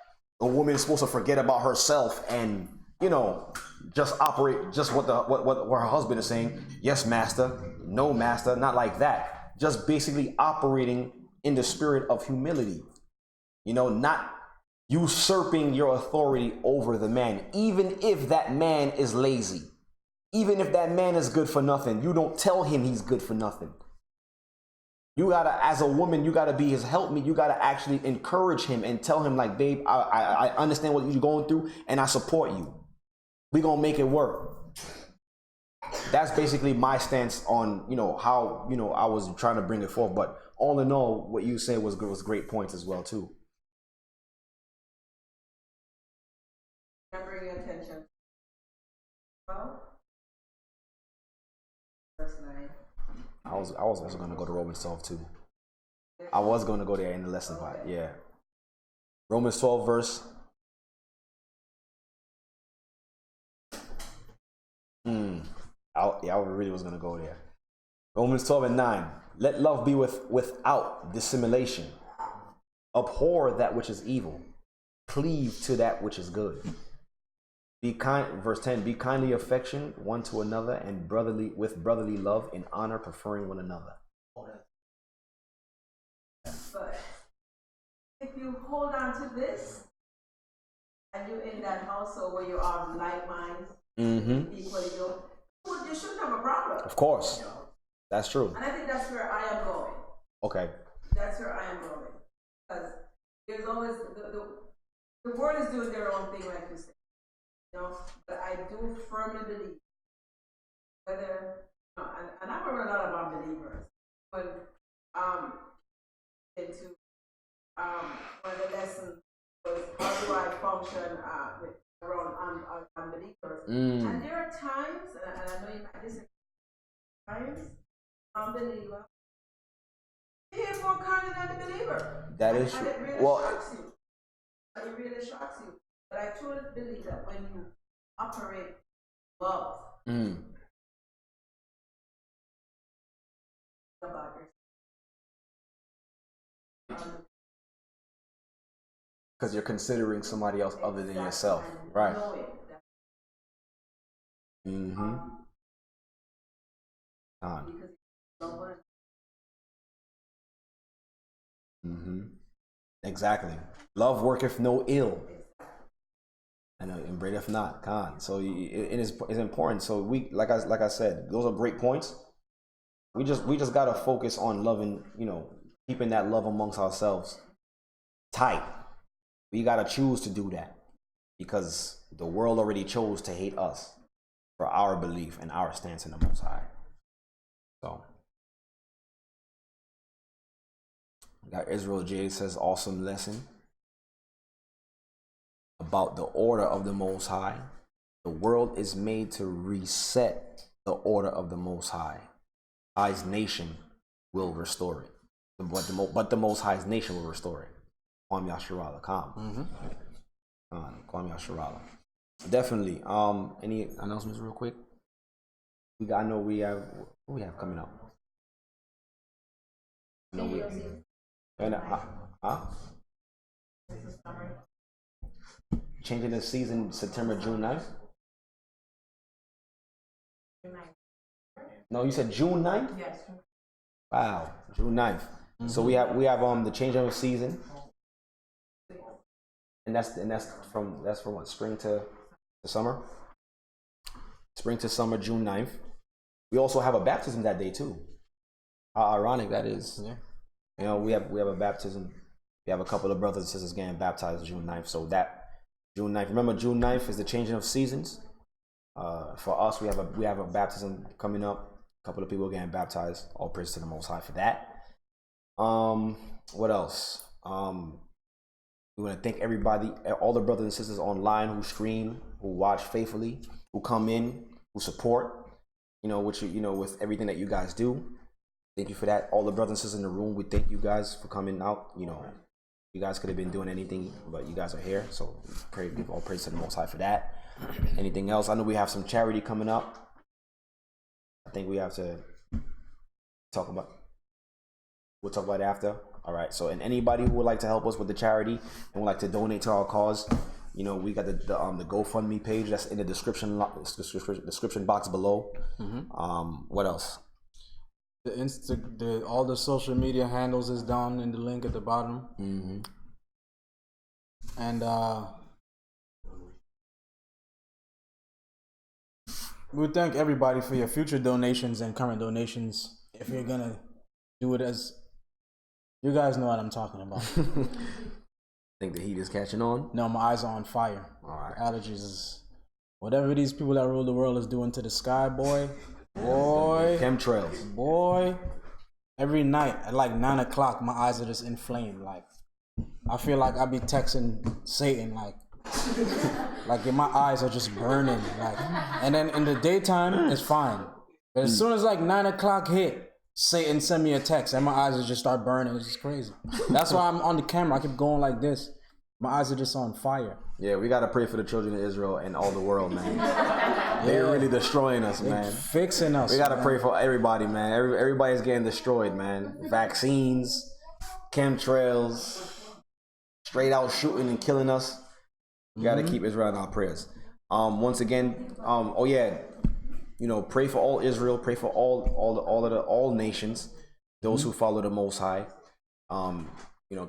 a woman is supposed to forget about herself and, just operate just what her husband is saying. Yes, master. No, master. Not like that. Just basically operating in the spirit of humility. You know, not usurping your authority over the man, even if that man is lazy. Even if that man is good for nothing, you don't tell him he's good for nothing. You gotta, as a woman, you gotta be his helpmeet. You gotta actually encourage him and tell him, like, babe, I understand what you're going through, and I support you. We gonna make it work. That's basically my stance on, you know, how, you know, I was trying to bring it forth. But all in all, what you say was great points as well too. Remember your attention. Well, verse 9. I was also gonna go to Romans 12 too. I was gonna go there in the lesson part. Yeah. Romans 12 verse. I really was gonna go there. Romans 12 and 9. Let love be without dissimulation. Abhor that which is evil. Cleave to that which is good. Be kind, verse 10, be kindly affectioned one to another and with brotherly love and honor, preferring one another. But if you hold on to this, and you're in that household where you are like minds, equally yoked, well, you shouldn't have a problem. Of course. That's true. And I think that's where I am going. Okay. That's where I am going. Because there's always, the world is doing their own thing, like you said. You know, but I do firmly believe whether, and I've heard a lot of unbelievers, but into one of the lessons was how do I function around unbelievers. And there are times, and I know you might disagree, times unbeliever is more carnal than the believer. That is and true. it really shocks you. It really shocks you. But I truly believe that when you operate love about yourself, because you're considering somebody else other than yourself, right? Exactly. Love worketh no ill, and upbraideth not. So it is important. So we, like I said, those are great points. We just gotta focus on loving, you know, keeping that love amongst ourselves tight. We gotta choose to do that because the world already chose to hate us for our belief and our stance in the Most High. So we got Israel J says, awesome lesson about the order of the Most High. The world is made to reset the order of the Most High. High's nation will restore it, but the Most High's nation will restore it. Kwame Yasharala, Kwame Yasharala. Definitely. Any announcements real quick? I know we have, what we have coming up? No, we and changing the season September, June 9th? No, you said June 9th? Yes. Wow, June 9th. So we have the change of the season. And that's from what, spring to summer? Spring to summer, June 9th. We also have a baptism that day too. How ironic that is. Yeah. You know, we have a baptism. We have a couple of brothers and sisters getting baptized June 9th. So that June 9th. Remember, June 9th is the changing of seasons. For us, we have a baptism coming up. A couple of people getting baptized. All praise to the Most High for that. What else? We want to thank everybody, all the brothers and sisters online who stream, who watch faithfully, who come in, who support. You know, with everything that you guys do. Thank you for that. All the brothers and sisters in the room, we thank you guys for coming out. You know, you guys could have been doing anything, but you guys are here. So give all praise to the Most High for that. Anything else? I know we have some charity coming up. I think we have to talk about. We'll talk about it after. All right. So, and anybody who would like to help us with the charity and would like to donate to our cause, you know, we got the GoFundMe page that's in the description box below. What else? All the social media handles is down in the link at the bottom. And we thank everybody for your future donations and current donations. If you're gonna do it as, you guys know what I'm talking about. Think the heat is catching on? No, my eyes are on fire. All right. Allergies is whatever these people that rule the world is doing to the sky, boy. Chemtrails. Boy, every night at like 9 o'clock, my eyes are just inflamed. Like, I feel like I be texting Satan, like my eyes are just burning. Like, and then in the daytime, it's fine. But as soon as like 9 o'clock hit, Satan send me a text and my eyes will just start burning. It's just crazy. That's why I'm on the camera. I keep going like this. My eyes are just on fire. Yeah, we gotta pray for the children of Israel and all the world, man. They're really destroying us, man. Fixing us. We gotta pray for everybody, man. Everybody's getting destroyed, man. Vaccines, chemtrails, straight out shooting and killing us. We gotta keep Israel in our prayers. Once again, pray for all Israel. Pray for all nations, those who follow the Most High.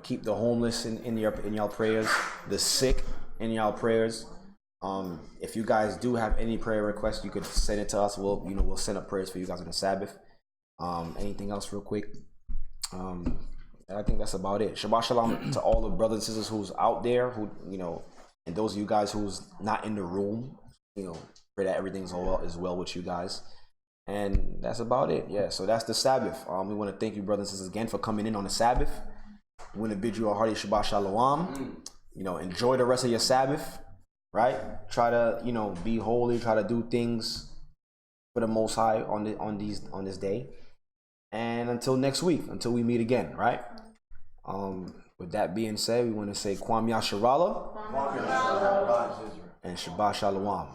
Keep the homeless in your prayers, the sick in your prayers. If you guys do have any prayer requests, you could send it to us. We'll send up prayers for you guys on the Sabbath. Anything else real quick? I think that's about it. Shabbat shalom to all the brothers and sisters who's out there, and those of you guys who's not in the room. Pray that everything's all is well with you guys. And that's about it. Yeah, so that's the Sabbath. We want to thank you, brothers and sisters, again for coming in on the Sabbath. We want to bid you a hearty Shabbat Shalom. Enjoy the rest of your Sabbath, right? Try to, be holy. Try to do things for the Most High on this day. And until next week, until we meet again, right? With that being said, we want to say Kwam Yasharala and Shabbat Shalom.